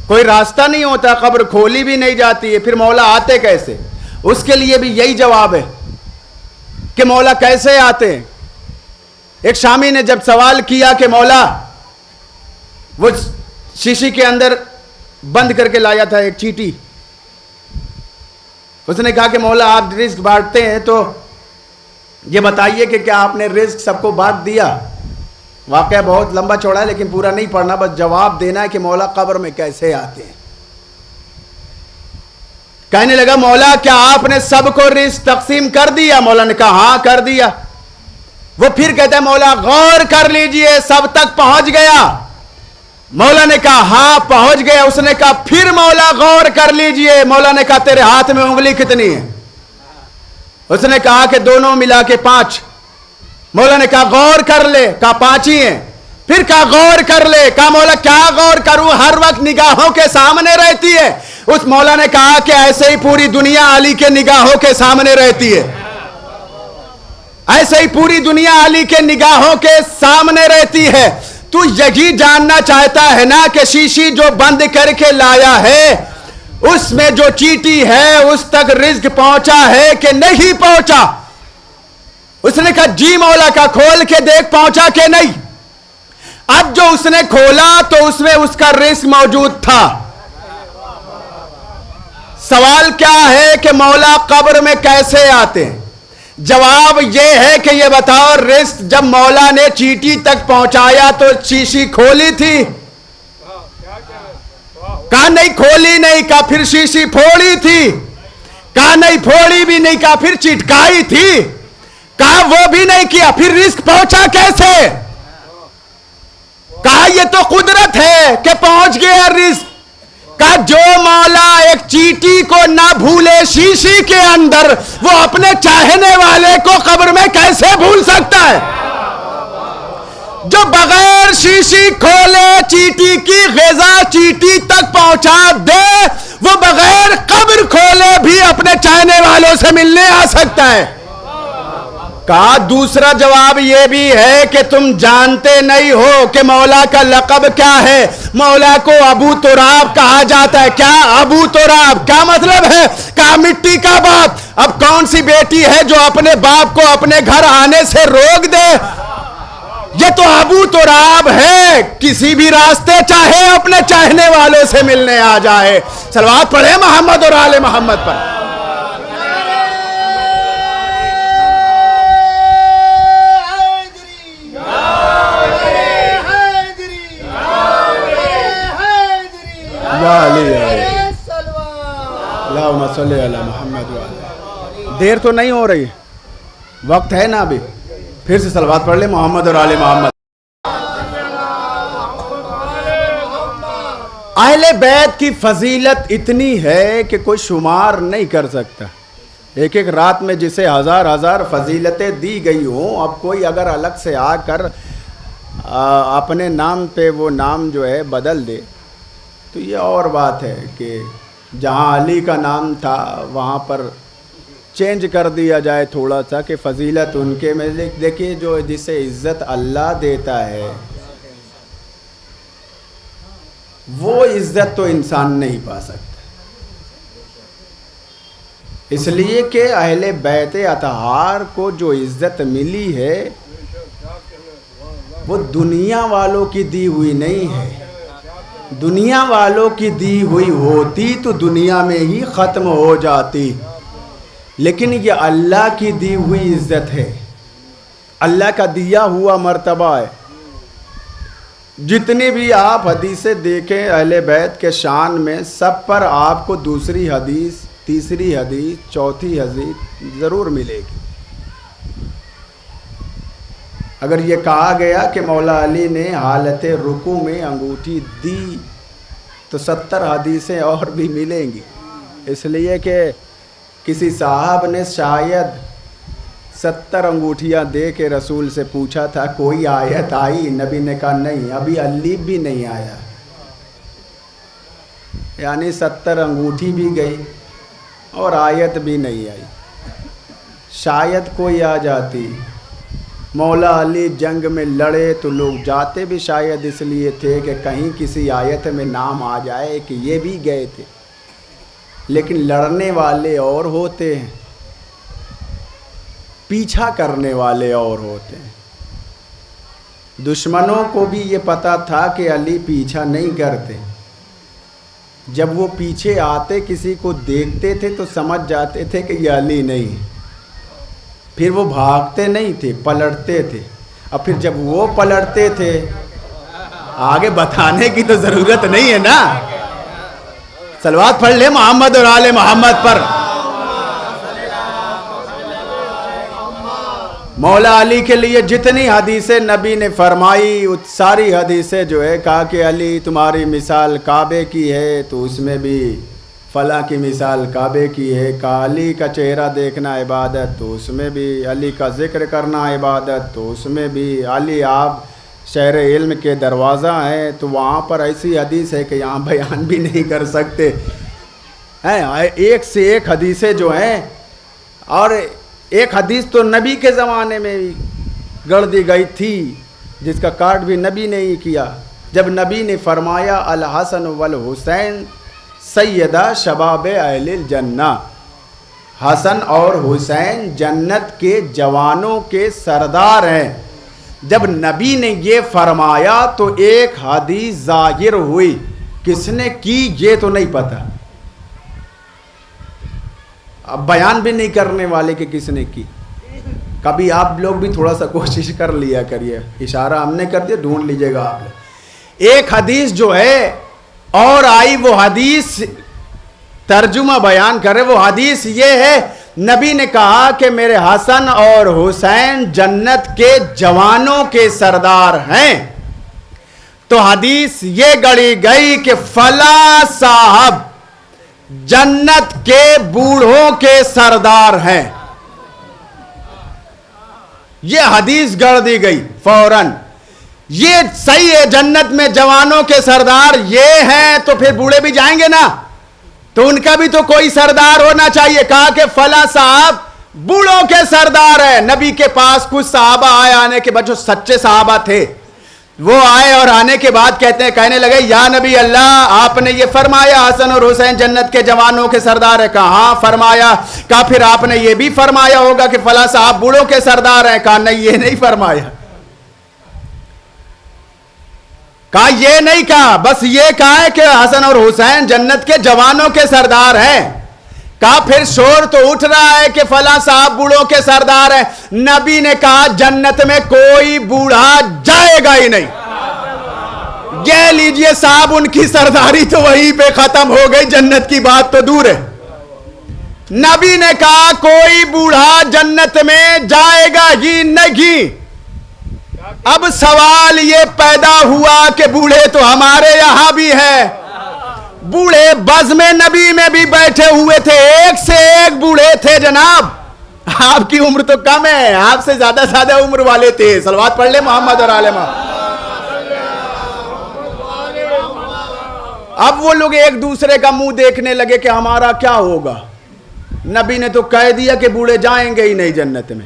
Speaker 2: کوئی راستہ نہیں ہوتا، قبر کھولی بھی نہیں جاتی ہے، پھر مولا آتے کیسے؟ اس کے لیے بھی یہی جواب ہے کہ مولا کیسے آتے ہیں۔ ایک شامی نے جب سوال کیا کہ مولا، وہ شیشی کے اندر بند کر کے لایا تھا ایک چیٹی، اس نے کہا کہ مولا آپ رزق بانٹتے ہیں تو یہ بتائیے کہ کیا آپ نے رزق سب کو بانٹ دیا؟ واقعہ بہت لمبا چوڑا ہے لیکن پورا نہیں پڑھنا، بس جواب دینا ہے کہ مولا قبر میں کیسے آتے ہیں۔ کہنے لگا مولا کیا آپ نے سب کو رزق تقسیم کر دیا؟ مولا نے کہا ہاں کر دیا۔ وہ پھر کہتا ہے مولا غور کر لیجئے سب تک پہنچ گیا؟ مولا نے کہا ہاں پہنچ گیا۔ اس نے کہا پھر مولا غور کر لیجئے۔ مولا نے کہا تیرے ہاتھ میں انگلی کتنی ہے؟ اس نے کہا کہ دونوں ملا کے 5۔ مولا نے کہا غور کر لے، کہا 5 ہی ہیں۔ پھر کہا غور کر لے، کہا مولا کیا غور کروں، ہر وقت نگاہوں کے سامنے رہتی ہے۔ اس مولا نے کہا کہ ایسے ہی پوری دنیا علی کے نگاہوں کے سامنے رہتی ہے، ایسے ہی پوری دنیا علی کے نگاہوں کے سامنے رہتی ہے۔ تو یہی جاننا چاہتا ہے نا کہ شیشی جو بند کر کے لایا ہے اس میں جو چیٹی ہے اس تک رزق پہنچا ہے کہ نہیں پہنچا؟ اس نے کہا جی مولا، کا کھول کے دیکھ پہنچا کہ نہیں؟ اب جو اس نے کھولا تو اس میں اس کا رزق موجود تھا۔ سوال کیا ہے کہ مولا قبر میں کیسے آتے ہیں؟ جواب یہ ہے کہ یہ بتاؤ رزق جب مولا نے چیٹی تک پہنچایا تو شیشی کھولی تھی؟ کہا نہیں کھولی نہیں۔ کہا پھر شیشی پھوڑی تھی؟ کہا نہیں پھوڑی بھی نہیں۔ کہا پھر چٹکائی تھی؟ کہا وہ بھی نہیں کیا۔ پھر رزق پہنچا کیسے؟ کہا یہ تو قدرت ہے کہ پہنچ گیا رزق۔ کہا جو مولا ایک چیٹی کو نہ بھولے شیشی کے اندر، وہ اپنے چاہنے والے کو قبر میں کیسے بھول سکتا ہے؟ جو بغیر شیشی کھولے چیٹی کی غذا چیٹی تک پہنچا دے، وہ بغیر قبر کھولے بھی اپنے چاہنے والوں سے ملنے آ سکتا ہے۔ کہا دوسرا جواب یہ بھی ہے کہ تم جانتے نہیں ہو کہ مولا کا لقب کیا ہے۔ مولا کو ابو تراب کہا جاتا ہے۔ کیا ابو تراب کیا مطلب ہے؟ کہا مٹی کا باپ۔ اب کون سی بیٹی ہے جو اپنے باپ کو اپنے گھر آنے سے روک دے؟ یہ تو ابو تراب ہے، کسی بھی راستے چاہے اپنے چاہنے والوں سے ملنے آ جائے. صلوات پڑھے محمد اور آل محمد پر. اللہم صلی علی محمد وعلی. دیر تو نہیں ہو رہی، وقت ہے نا ابھی. پھر سے صلوات پڑھ لیں محمد اور آل محمد. اہل بیت کی فضیلت اتنی ہے کہ کوئی شمار نہیں کر سکتا. ایک ایک رات میں جسے ہزار ہزار فضیلتیں دی گئی ہوں، اب کوئی اگر الگ سے آ کر اپنے نام پہ وہ نام جو ہے بدل دے تو یہ اور بات ہے کہ جہاں علی کا نام تھا وہاں پر چینج کر دیا جائے تھوڑا سا کہ فضیلت ان کے میں. دیکھیے جو جسے عزت اللہ دیتا ہے وہ عزت تو انسان نہیں پا سکتا. اس لیے کہ اہل بیت اطہار کو جو عزت ملی ہے وہ دنیا والوں کی دی ہوئی نہیں ہے. دنیا والوں کی دی ہوئی ہوتی تو دنیا میں ہی ختم ہو جاتی، لیکن یہ اللہ کی دی ہوئی عزت ہے، اللہ کا دیا ہوا مرتبہ ہے. جتنی بھی آپ حدیثیں دیکھیں اہل بیت کے شان میں، سب پر آپ کو دوسری حدیث، تیسری حدیث، چوتھی حدیث ضرور ملے گی. اگر یہ کہا گیا کہ مولا علی نے حالت رکوع میں انگوٹھی دی تو 70 حدیثیں اور بھی ملیں گی. اس لیے کہ کسی صاحب نے شاید 70 انگوٹھیاں دے کے رسول سے پوچھا تھا کوئی آیت آئی؟ نبی نے کہا نہیں، ابھی اللیف بھی نہیں آیا. یعنی 70 انگوٹھی بھی گئی اور آیت بھی نہیں آئی. شاید کوئی آ جاتی. مولا علی جنگ میں لڑے تو لوگ جاتے بھی شاید اس لیے تھے کہ کہیں کسی آیت میں نام آ جائے کہ یہ بھی گئے تھے، لیکن لڑنے والے اور ہوتے ہیں، پیچھا کرنے والے اور ہوتے ہیں. دشمنوں کو بھی یہ پتہ تھا کہ علی پیچھا نہیں کرتے. جب وہ پیچھے آتے کسی کو دیکھتے تھے تو سمجھ جاتے تھے کہ یہ علی نہیں. پھر وہ بھاگتے نہیں تھے، پلٹتے تھے. اور پھر جب وہ پلٹتے تھے، آگے بتانے کی تو ضرورت نہیں ہے نا. صلوات پڑھ لے محمد اور آل محمد پر. مولا علی کے لیے جتنی حدیثیں نبی نے فرمائی ساری حدیثیں جو ہے کہا کہ علی تمہاری مثال کعبے کی ہے تو اس میں بھی فلاں کی مثال کعبے کی ہے. کہا علی کا چہرہ دیکھنا عبادت تو اس میں بھی، علی کا ذکر کرنا عبادت تو اس میں بھی. علی آپ شہر علم کے دروازہ ہیں تو وہاں پر ایسی حدیث ہے کہ یہاں بیان بھی نہیں کر سکتے ہیں. ایک سے ایک حدیثیں جو ہیں، اور ایک حدیث تو نبی کے زمانے میں گڑ دی گئی تھی جس کا کارڈ بھی نبی نے ہی کیا. جب نبی نے فرمایا الحسن والحسین سیدہ شباب اہل الجنہ، حسن اور حسین جنت کے جوانوں کے سردار ہیں. جب نبی نے یہ فرمایا تو ایک حدیث ظاہر ہوئی، کس نے کی یہ تو نہیں پتا. اب بیان بھی نہیں کرنے والے کہ کس نے کی. کبھی آپ لوگ بھی تھوڑا سا کوشش کر لیا کریے، اشارہ ہم نے کر دیا، ڈھونڈ لیجئے گا آپ لوگ. ایک حدیث جو ہے اور آئی، وہ حدیث ترجمہ بیان کرے. وہ حدیث یہ ہے، نبی نے کہا کہ میرے حسن اور حسین جنت کے جوانوں کے سردار ہیں. تو حدیث یہ گڑی گئی کہ فلاں صاحب جنت کے بوڑھوں کے سردار ہیں. یہ حدیث گڑ دی گئی فوراً. یہ صحیح ہے، جنت میں جوانوں کے سردار یہ ہیں تو پھر بوڑھے بھی جائیں گے نا، تو ان کا بھی تو کوئی سردار ہونا چاہیے. کہا کہ فلاں صاحب بوڑھوں کے سردار ہیں. نبی کے پاس کچھ صحابہ آئے، آنے کے بعد جو سچے صحابہ تھے وہ آئے اور آنے کے بعد کہنے لگے یا نبی اللہ آپ نے یہ فرمایا حسن اور حسین جنت کے جوانوں کے سردار ہیں؟ کہا ہاں فرمایا. کہا پھر آپ نے یہ بھی فرمایا ہوگا کہ فلاں صاحب بوڑھوں کے سردار ہیں؟ کہا نہیں یہ نہیں فرمایا. کہا یہ نہیں کہا، بس یہ کہا ہے کہ حسن اور حسین جنت کے جوانوں کے سردار ہیں. کہا پھر شور تو اٹھ رہا ہے کہ فلاں صاحب بوڑھوں کے سردار ہیں. نبی نے کہا جنت میں کوئی بوڑھا جائے گا ہی نہیں. یہ لیجئے صاحب ان کی سرداری تو وہیں پہ ختم ہو گئی، جنت کی بات تو دور ہے. نبی نے کہا کوئی بوڑھا جنت میں جائے گا ہی نہیں. اب سوال یہ پیدا ہوا کہ بوڑھے تو ہمارے یہاں بھی ہیں. بوڑھے بزم نبی میں بھی بیٹھے ہوئے تھے، ایک سے ایک بوڑھے تھے جناب. آپ کی عمر تو کم ہے، آپ سے زیادہ عمر والے تھے. صلوات پڑھ لے محمد اور آل محمد. اب وہ لوگ ایک دوسرے کا منہ دیکھنے لگے کہ ہمارا کیا ہوگا. نبی نے تو کہہ دیا کہ بوڑھے جائیں گے ہی نہیں جنت میں.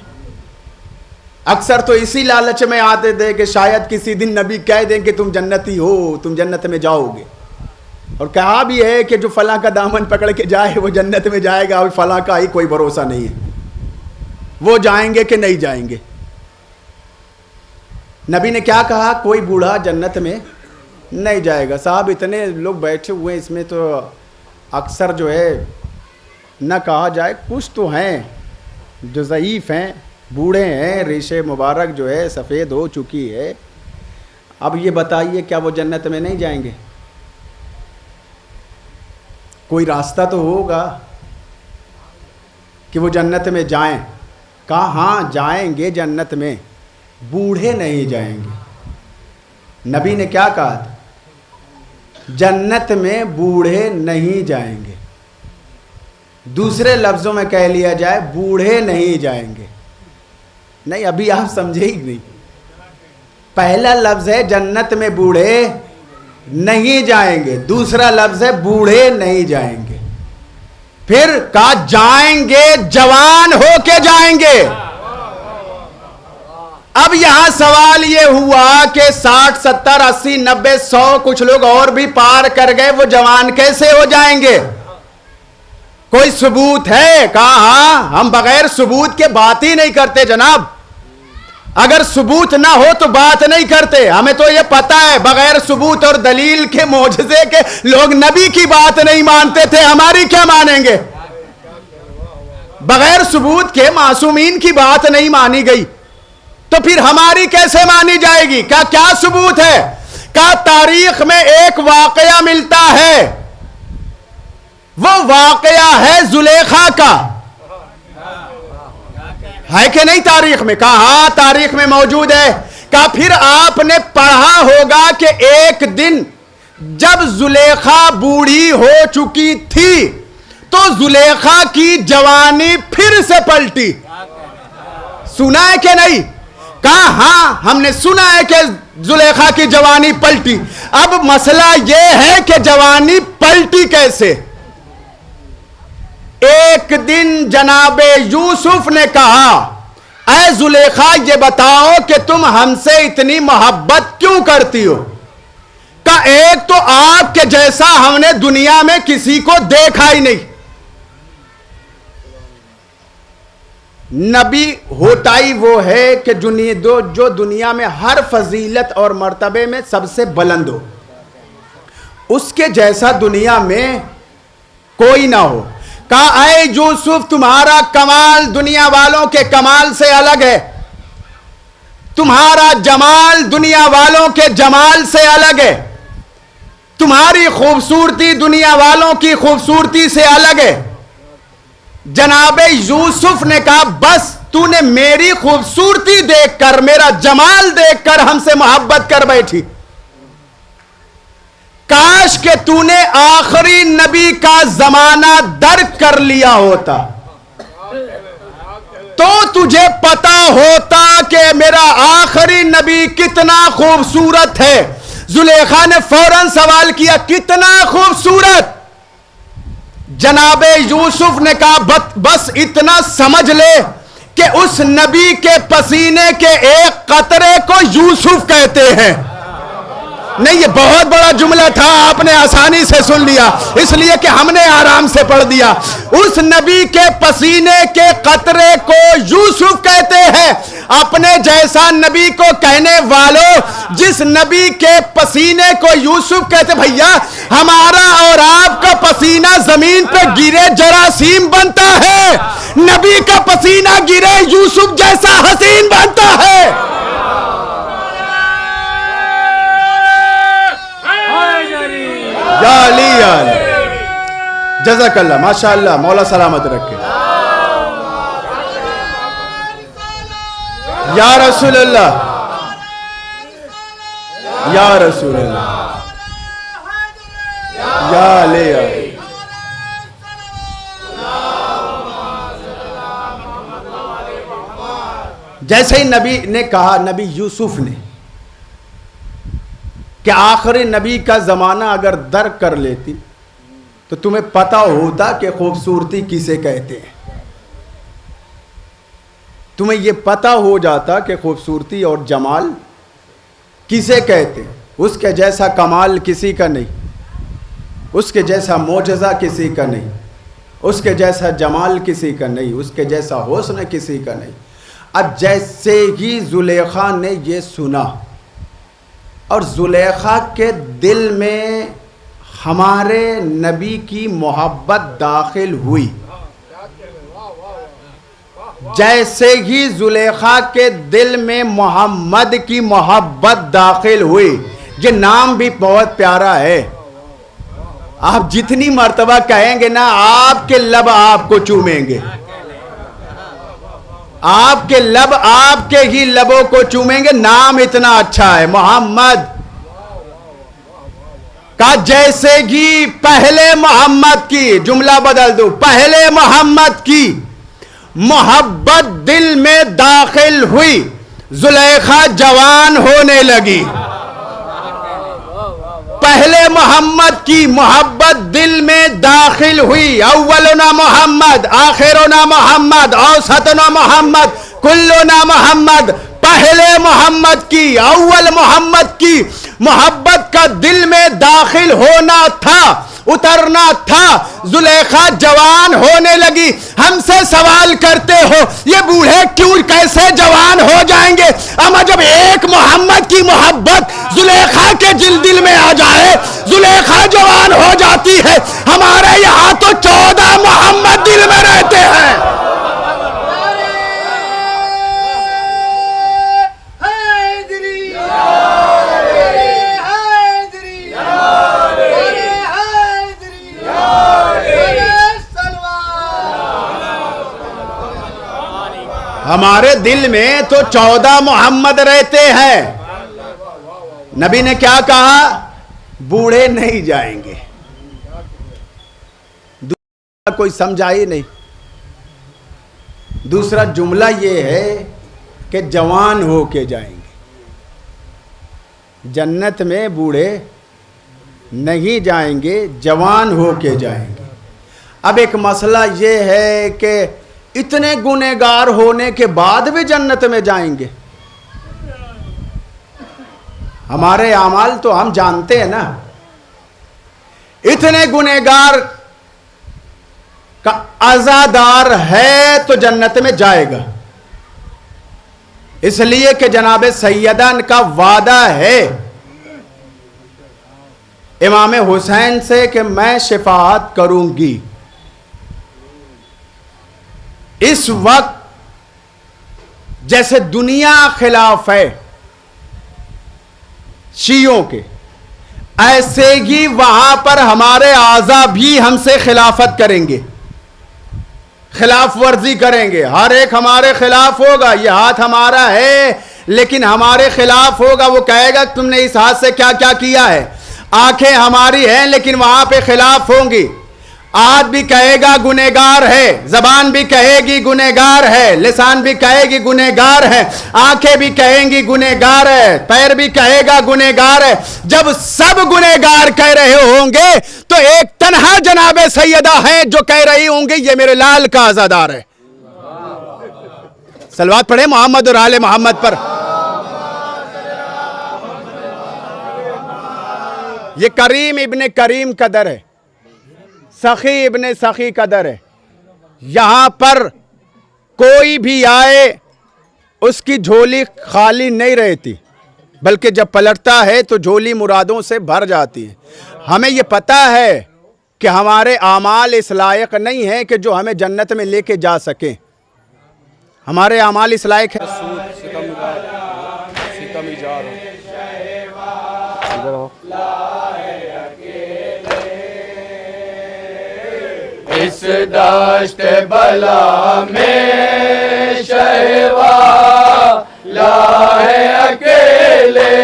Speaker 2: اکثر تو اسی لالچ میں آتے تھے کہ شاید کسی دن نبی کہہ دیں کہ تم جنتی ہو، تم جنت میں جاؤ گے. اور کہا بھی ہے کہ جو فلاں کا دامن پکڑ کے جائے وہ جنت میں جائے گا، اور فلاں کا ہی کوئی بھروسہ نہیں ہے وہ جائیں گے کہ نہیں جائیں گے. نبی نے کیا کہا؟ کوئی بوڑھا جنت میں نہیں جائے گا. صاحب اتنے لوگ بیٹھے ہوئے، اس میں تو اکثر جو ہے نہ کہا جائے، کچھ تو ہیں جو ضعیف ہیں، بوڑھے ہیں، ریشے مبارک جو ہے سفید ہو چکی ہے. اب یہ بتائیے کیا وہ جنت میں نہیں جائیں گے؟ کوئی راستہ تو ہوگا کہ وہ جنت میں جائیں. کہا ہاں جائیں گے جنت میں، بوڑھے نہیں جائیں گے. نبی نے کیا کہا تھا؟ جنت میں بوڑھے نہیں جائیں گے. دوسرے لفظوں میں کہہ لیا جائے بوڑھے نہیں جائیں گے. نہیں ابھی آپ سمجھے ہی نہیں. پہلا لفظ ہے جنت میں بوڑھے نہیں جائیں گے، دوسرا لفظ ہے بوڑھے نہیں جائیں گے. پھر کہا جائیں گے جوان ہو کے جائیں گے. اب یہاں سوال یہ ہوا کہ 60 70 80 90 100 کچھ لوگ اور بھی پار کر گئے، وہ جوان کیسے ہو جائیں گے؟ کوئی ثبوت ہے؟ کہا ہاں ہم بغیر ثبوت کے بات ہی نہیں کرتے جناب. اگر ثبوت نہ ہو تو بات نہیں کرتے. ہمیں تو یہ پتا ہے بغیر ثبوت اور دلیل کے معجزے کے لوگ نبی کی بات نہیں مانتے تھے، ہماری کیا مانیں گے؟ بغیر ثبوت کے معصومین کی بات نہیں مانی گئی تو پھر ہماری کیسے مانی جائے گی؟ کیا ثبوت ہے؟ کیا تاریخ میں ایک واقعہ ملتا ہے، وہ واقعہ ہے زلیخا کا، ہے کہ نہیں تاریخ میں؟ کہا ہاں تاریخ میں موجود ہے. کہا پھر آپ نے پڑھا ہوگا کہ ایک دن جب زلیخا بوڑھی ہو چکی تھی تو زلیخا کی جوانی پھر سے پلٹی. سنا ہے کہ نہیں؟ کہا ہاں ہم نے سنا ہے کہ زلیخا کی جوانی پلٹی. اب مسئلہ یہ ہے کہ جوانی پلٹی کیسے؟ ایک دن جناب یوسف نے کہا اے زلیخا یہ بتاؤ کہ تم ہم سے اتنی محبت کیوں کرتی ہو؟ کہ ایک تو آپ کے جیسا ہم نے دنیا میں کسی کو دیکھا ہی نہیں. نبی ہوتا ہی وہ ہے کہ جو دنیا میں ہر فضیلت اور مرتبے میں سب سے بلند ہو، اس کے جیسا دنیا میں کوئی نہ ہو. کہا اے یوسف تمہارا کمال دنیا والوں کے کمال سے الگ ہے، تمہارا جمال دنیا والوں کے جمال سے الگ ہے، تمہاری خوبصورتی دنیا والوں کی خوبصورتی سے الگ ہے. جناب یوسف نے کہا بس تو نے میری خوبصورتی دیکھ کر، میرا جمال دیکھ کر ہم سے محبت کر بیٹھی. کاش کہ تو نے آخری نبی کا زمانہ درک کر لیا ہوتا تو تجھے پتا ہوتا کہ میرا آخری نبی کتنا خوبصورت ہے. زلیخا نے فوراً سوال کیا کتنا خوبصورت؟ جناب یوسف نے کہا بس اتنا سمجھ لے کہ اس نبی کے پسینے کے ایک قطرے کو یوسف کہتے ہیں. نہیں یہ بہت بڑا جملہ تھا، آپ نے آسانی سے سن لیا، اس لیے کہ ہم نے آرام سے پڑھ دیا۔ اس نبی کے پسینے کے قطرے کو یوسف کہتے ہیں۔ اپنے جیسا نبی کو کہنے والوں، جس نبی کے پسینے کو یوسف کہتے، بھیا ہمارا اور آپ کا پسینہ زمین پہ گرے جراثیم بنتا ہے، نبی کا پسینہ گرے یوسف جیسا حسین بنتا ہے۔ یا علی جزاک اللہ، ماشاءاللہ، مولا سلامت رکھے۔ یا رسول اللہ، یا رسول اللہ، یا علی۔ جیسے ہی نبی نے کہا، نبی یوسف نے، کہ آخری نبی کا زمانہ اگر درک کر لیتی تو تمہیں پتہ ہوتا کہ خوبصورتی کسے کہتے ہیں، تمہیں یہ پتہ ہو جاتا کہ خوبصورتی اور جمال کسے کہتے ہیں۔ اس کے جیسا کمال کسی کا نہیں، اس کے جیسا معجزہ کسی کا نہیں، اس کے جیسا جمال کسی کا نہیں، اس کے جیسا حسن کسی کا نہیں۔ اب جیسے ہی زلیخا نے یہ سنا اور زلیخا کے دل میں ہمارے نبی کی محبت داخل ہوئی، جیسے ہی زلیخا کے دل میں محمد کی محبت داخل ہوئی، یہ نام بھی بہت پیارا ہے، آپ جتنی مرتبہ کہیں گے نا آپ کے لب آپ کو چومیں گے، آپ کے لب آپ کے ہی لبوں کو چومیں گے، نام اتنا اچھا ہے محمد کا۔ جیسے ہی پہلے محمد کی، جملہ بدل دو، پہلے محمد کی محبت دل میں داخل ہوئی، زلیخا جوان ہونے لگی۔ پہلے محمد کی محبت دل میں داخل ہوئی، اولنا محمد، آخرنا محمد، اوسطنا محمد، کلنا محمد۔ پہلے محمد کی، اول محمد کی محبت کا دل میں داخل ہونا تھا، اترنا تھا، زلیخا جوان ہونے لگی۔ ہم سے سوال کرتے ہو یہ بوڑھے کیوں کیسے جوان ہو جائیں گے؟ اما جب ایک محمد کی محبت زلیخا کے دل میں آ جائے، زلیخا جوان ہو جاتی ہے۔ ہمارے یہاں تو 14 محمد دل میں رہتے ہیں۔ ہمارے دل میں تو 14 محمد رہتے ہیں۔ نبی نے کیا کہا؟ بوڑھے نہیں جائیں گے، دوسرا کوئی سمجھا ہی نہیں۔ دوسرا جملہ یہ ہے کہ جوان ہو کے جائیں گے، جنت میں بوڑھے نہیں جائیں گے، جوان ہو کے جائیں گے۔ اب ایک مسئلہ یہ ہے کہ اتنے گنہگار ہونے کے بعد بھی جنت میں جائیں گے؟ ہمارے اعمال تو ہم جانتے ہیں نا، اتنے گنہگار کا عزادار ہے تو جنت میں جائے گا، اس لیے کہ جناب سیدان کا وعدہ ہے امام حسین سے کہ میں شفاعت کروں گی۔ اس وقت جیسے دنیا خلاف ہے شیعوں کے، ایسے ہی وہاں پر ہمارے اعضاء بھی ہم سے خلافت کریں گے، خلاف ورزی کریں گے۔ ہر ایک ہمارے خلاف ہوگا، یہ ہاتھ ہمارا ہے لیکن ہمارے خلاف ہوگا، وہ کہے گا تم نے اس ہاتھ سے کیا کیا کیا ہے۔ آنکھیں ہماری ہیں لیکن وہاں پہ خلاف ہوں گی۔ آنکھ بھی کہے گا گنہگار ہے، زبان بھی کہے گی گنہگار ہے، لسان بھی کہے گی گنہگار ہے، آنکھیں بھی کہیں گی گنہگار ہے، پیر بھی کہے گا گنہگار ہے۔ جب سب گنہگار کہہ رہے ہوں گے تو ایک تنہا جناب سیدہ ہیں جو کہہ رہی ہوں گے یہ میرے لال کا عزادار ہے۔ صلوات پڑھیں محمد اور آل محمد پر۔ یہ کریم ابن کریم کا در ہے، سخی ابن سخی کا در ہے. یہاں پر کوئی بھی آئے اس کی جھولی خالی نہیں رہتی، بلکہ جب پلٹتا ہے تو جھولی مرادوں سے بھر جاتی ہے. ہمیں یہ پتہ ہے کہ ہمارے اعمال اس لائق نہیں ہیں کہ جو ہمیں جنت میں لے کے جا سکیں. ہمارے اعمال اس لائق ہیں.
Speaker 1: اس دشت بلا میں شہوا ہے اکیلے،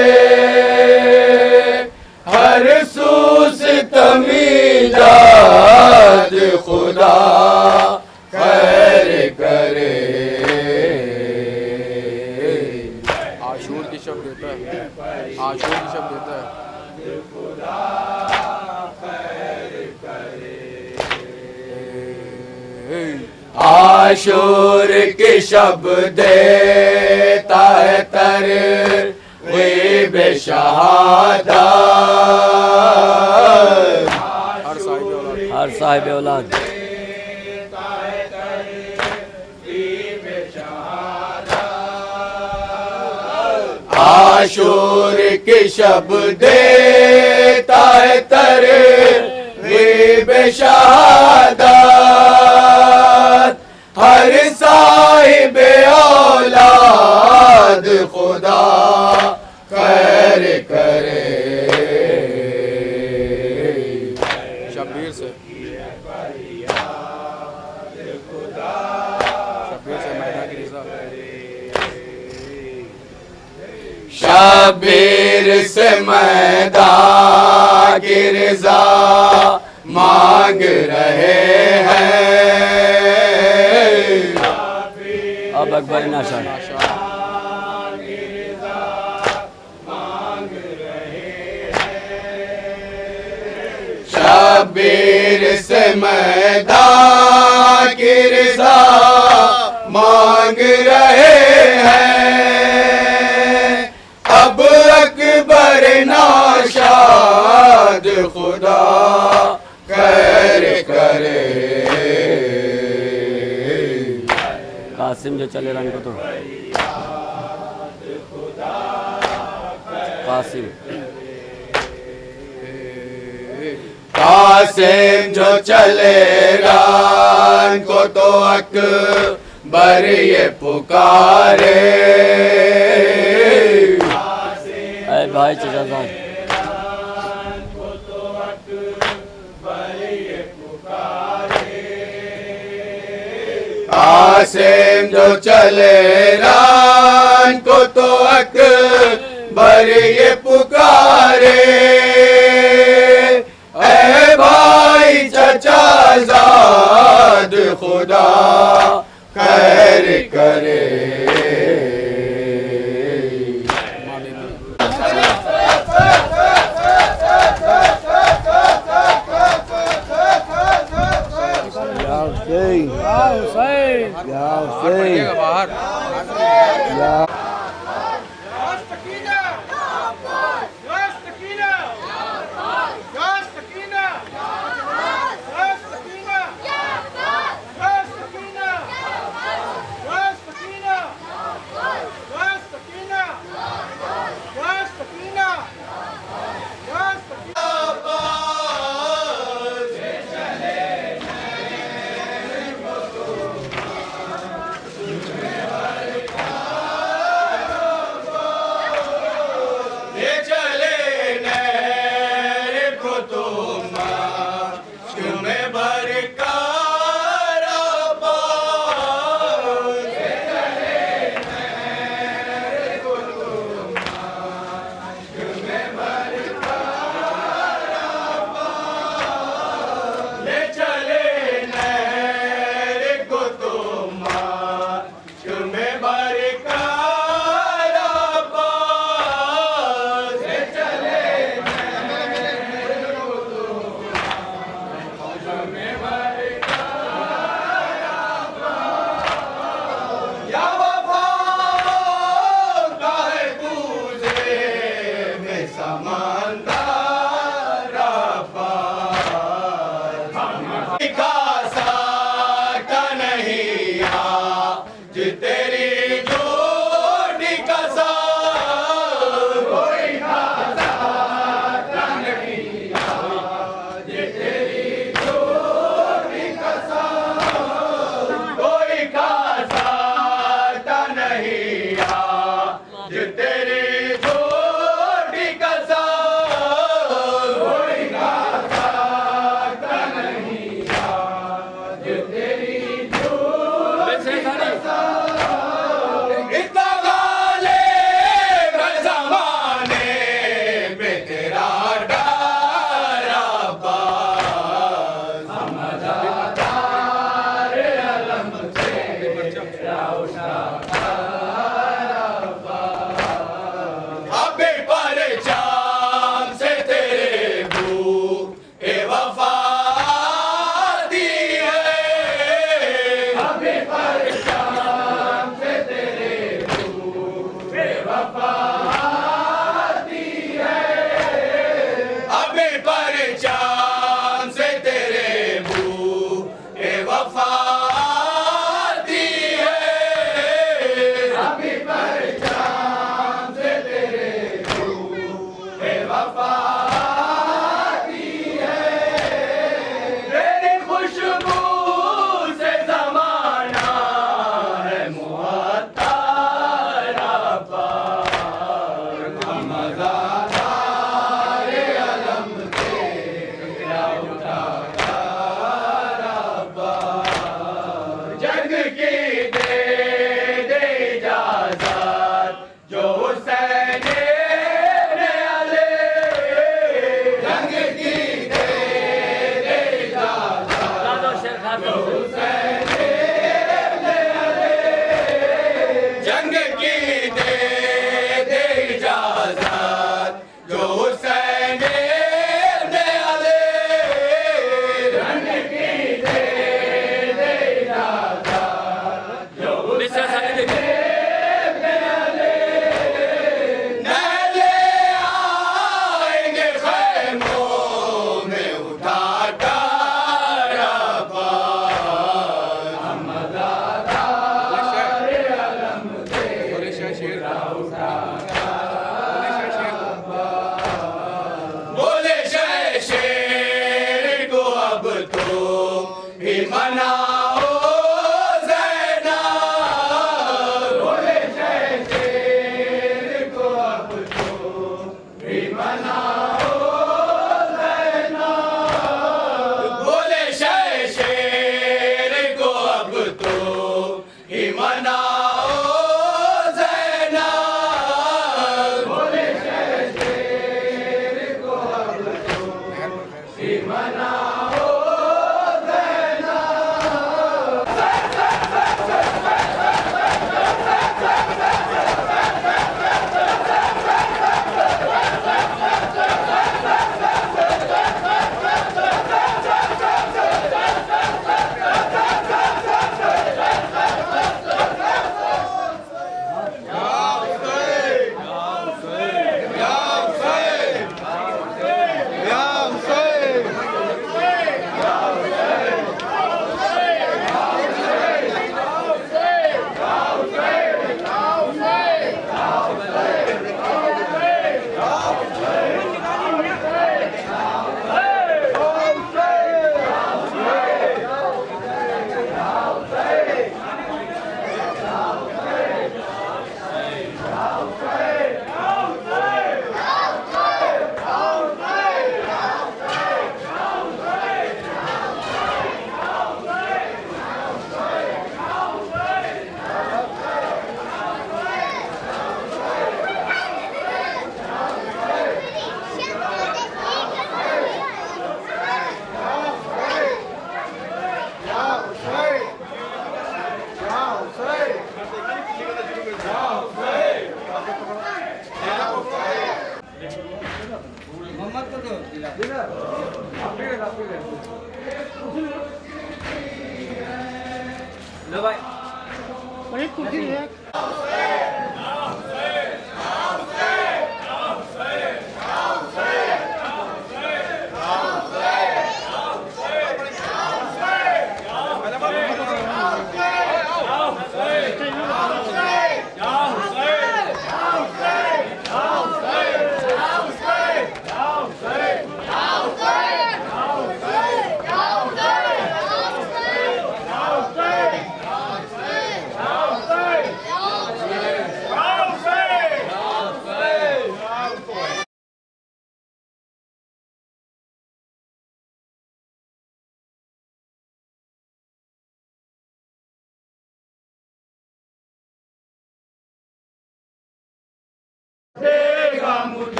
Speaker 1: ہر سو ستم ایجاد خدا خیر کرے.
Speaker 3: عاشور کی شب دیتا ہے، عاشور کی شب دیتا ہے.
Speaker 1: عاشور کی شب دیتا ہے ترغیب شہادت،
Speaker 3: ہر صاحب اولاد
Speaker 1: عاشور کی شب دیتا ہے ترغیب شہادت، ہر صاحب اولاد خدا خیر کرے.
Speaker 3: شبیر سے میدان کی رضا.
Speaker 1: شبیر سے میدان کی رضا مانگ رہے ہیں.
Speaker 3: اب اکبر ناشا
Speaker 1: شبیر سے میدان کی رضا مانگ رہے ہیں. اب اکبر ناشاد خدا خیر کرے.
Speaker 3: قاسم جو چلے رنگ کو تو قاسم
Speaker 1: قاسم جو چلے ران کو تو اکبر یہ پکارے.
Speaker 3: اے بھائی چچا صاحب
Speaker 1: قاسم جو چلے ران کو تو اکبر یہ پکارے. اے بھائی چچا زاد خدا خیر کرے.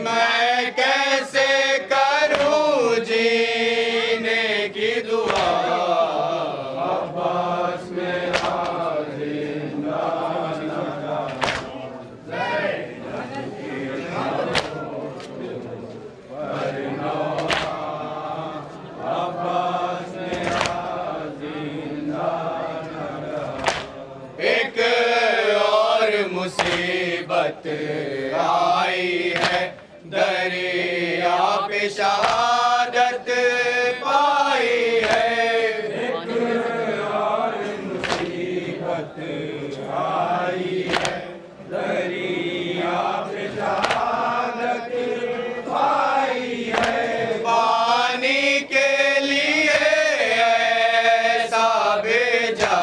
Speaker 2: میں کیسے کروں جینے کی دعا عباس میرا زندہ عباس میرا زندہ ایک اور مصیبت آئی ہے دریا پہ شہادت پائی ہے ایک اور مصیبت آئی ہے دریا پہ شہادت پائی ہے پانی کے لیے ایسا بھیجا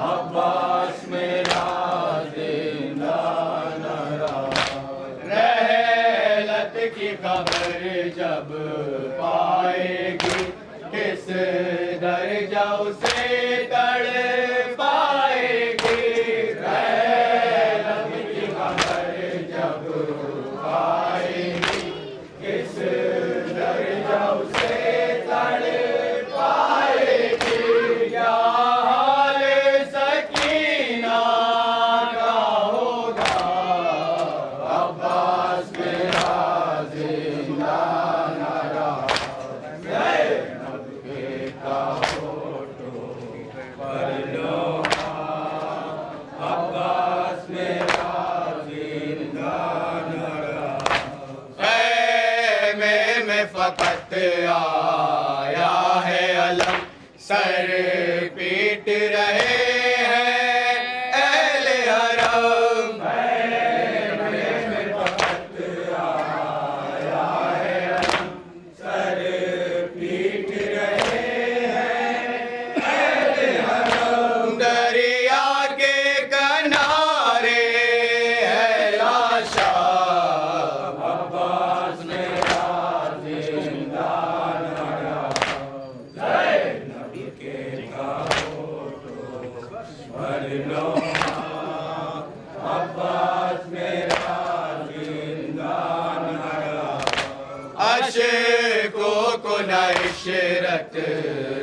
Speaker 2: عباس میرا زندہ رحلت کی خبر جب پائے گی کس درجہ اسے تڑ پائے گی رحلت کی خبر جب پائے گی کس درجہ اسے تڑ پائے گی کیا حال سکینہ کا ہوگا عباس میرا زندہ نہ رہا زینب کے کا فوٹو پر لوہا عباس میرا زندہ نہ رہا خیمے میں فقط آیا ہے علم سر پیٹ رہے ہیں اہل حرم خیمے میں فقط آیا ہے علم سر پیٹ رہے ہیں اہل حرم دریا کے کنارے ہے لاشا عباس میرا زندہ نہ رہا زینب کے کا فوٹو پر لوہا عباس میرا زندہ نہ رہا عشقوں کو نہ عشرت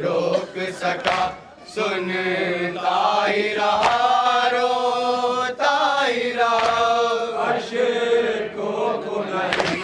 Speaker 2: روک سکا سنتا ہی رہا روتا ہی رہا عشقوں کو نہ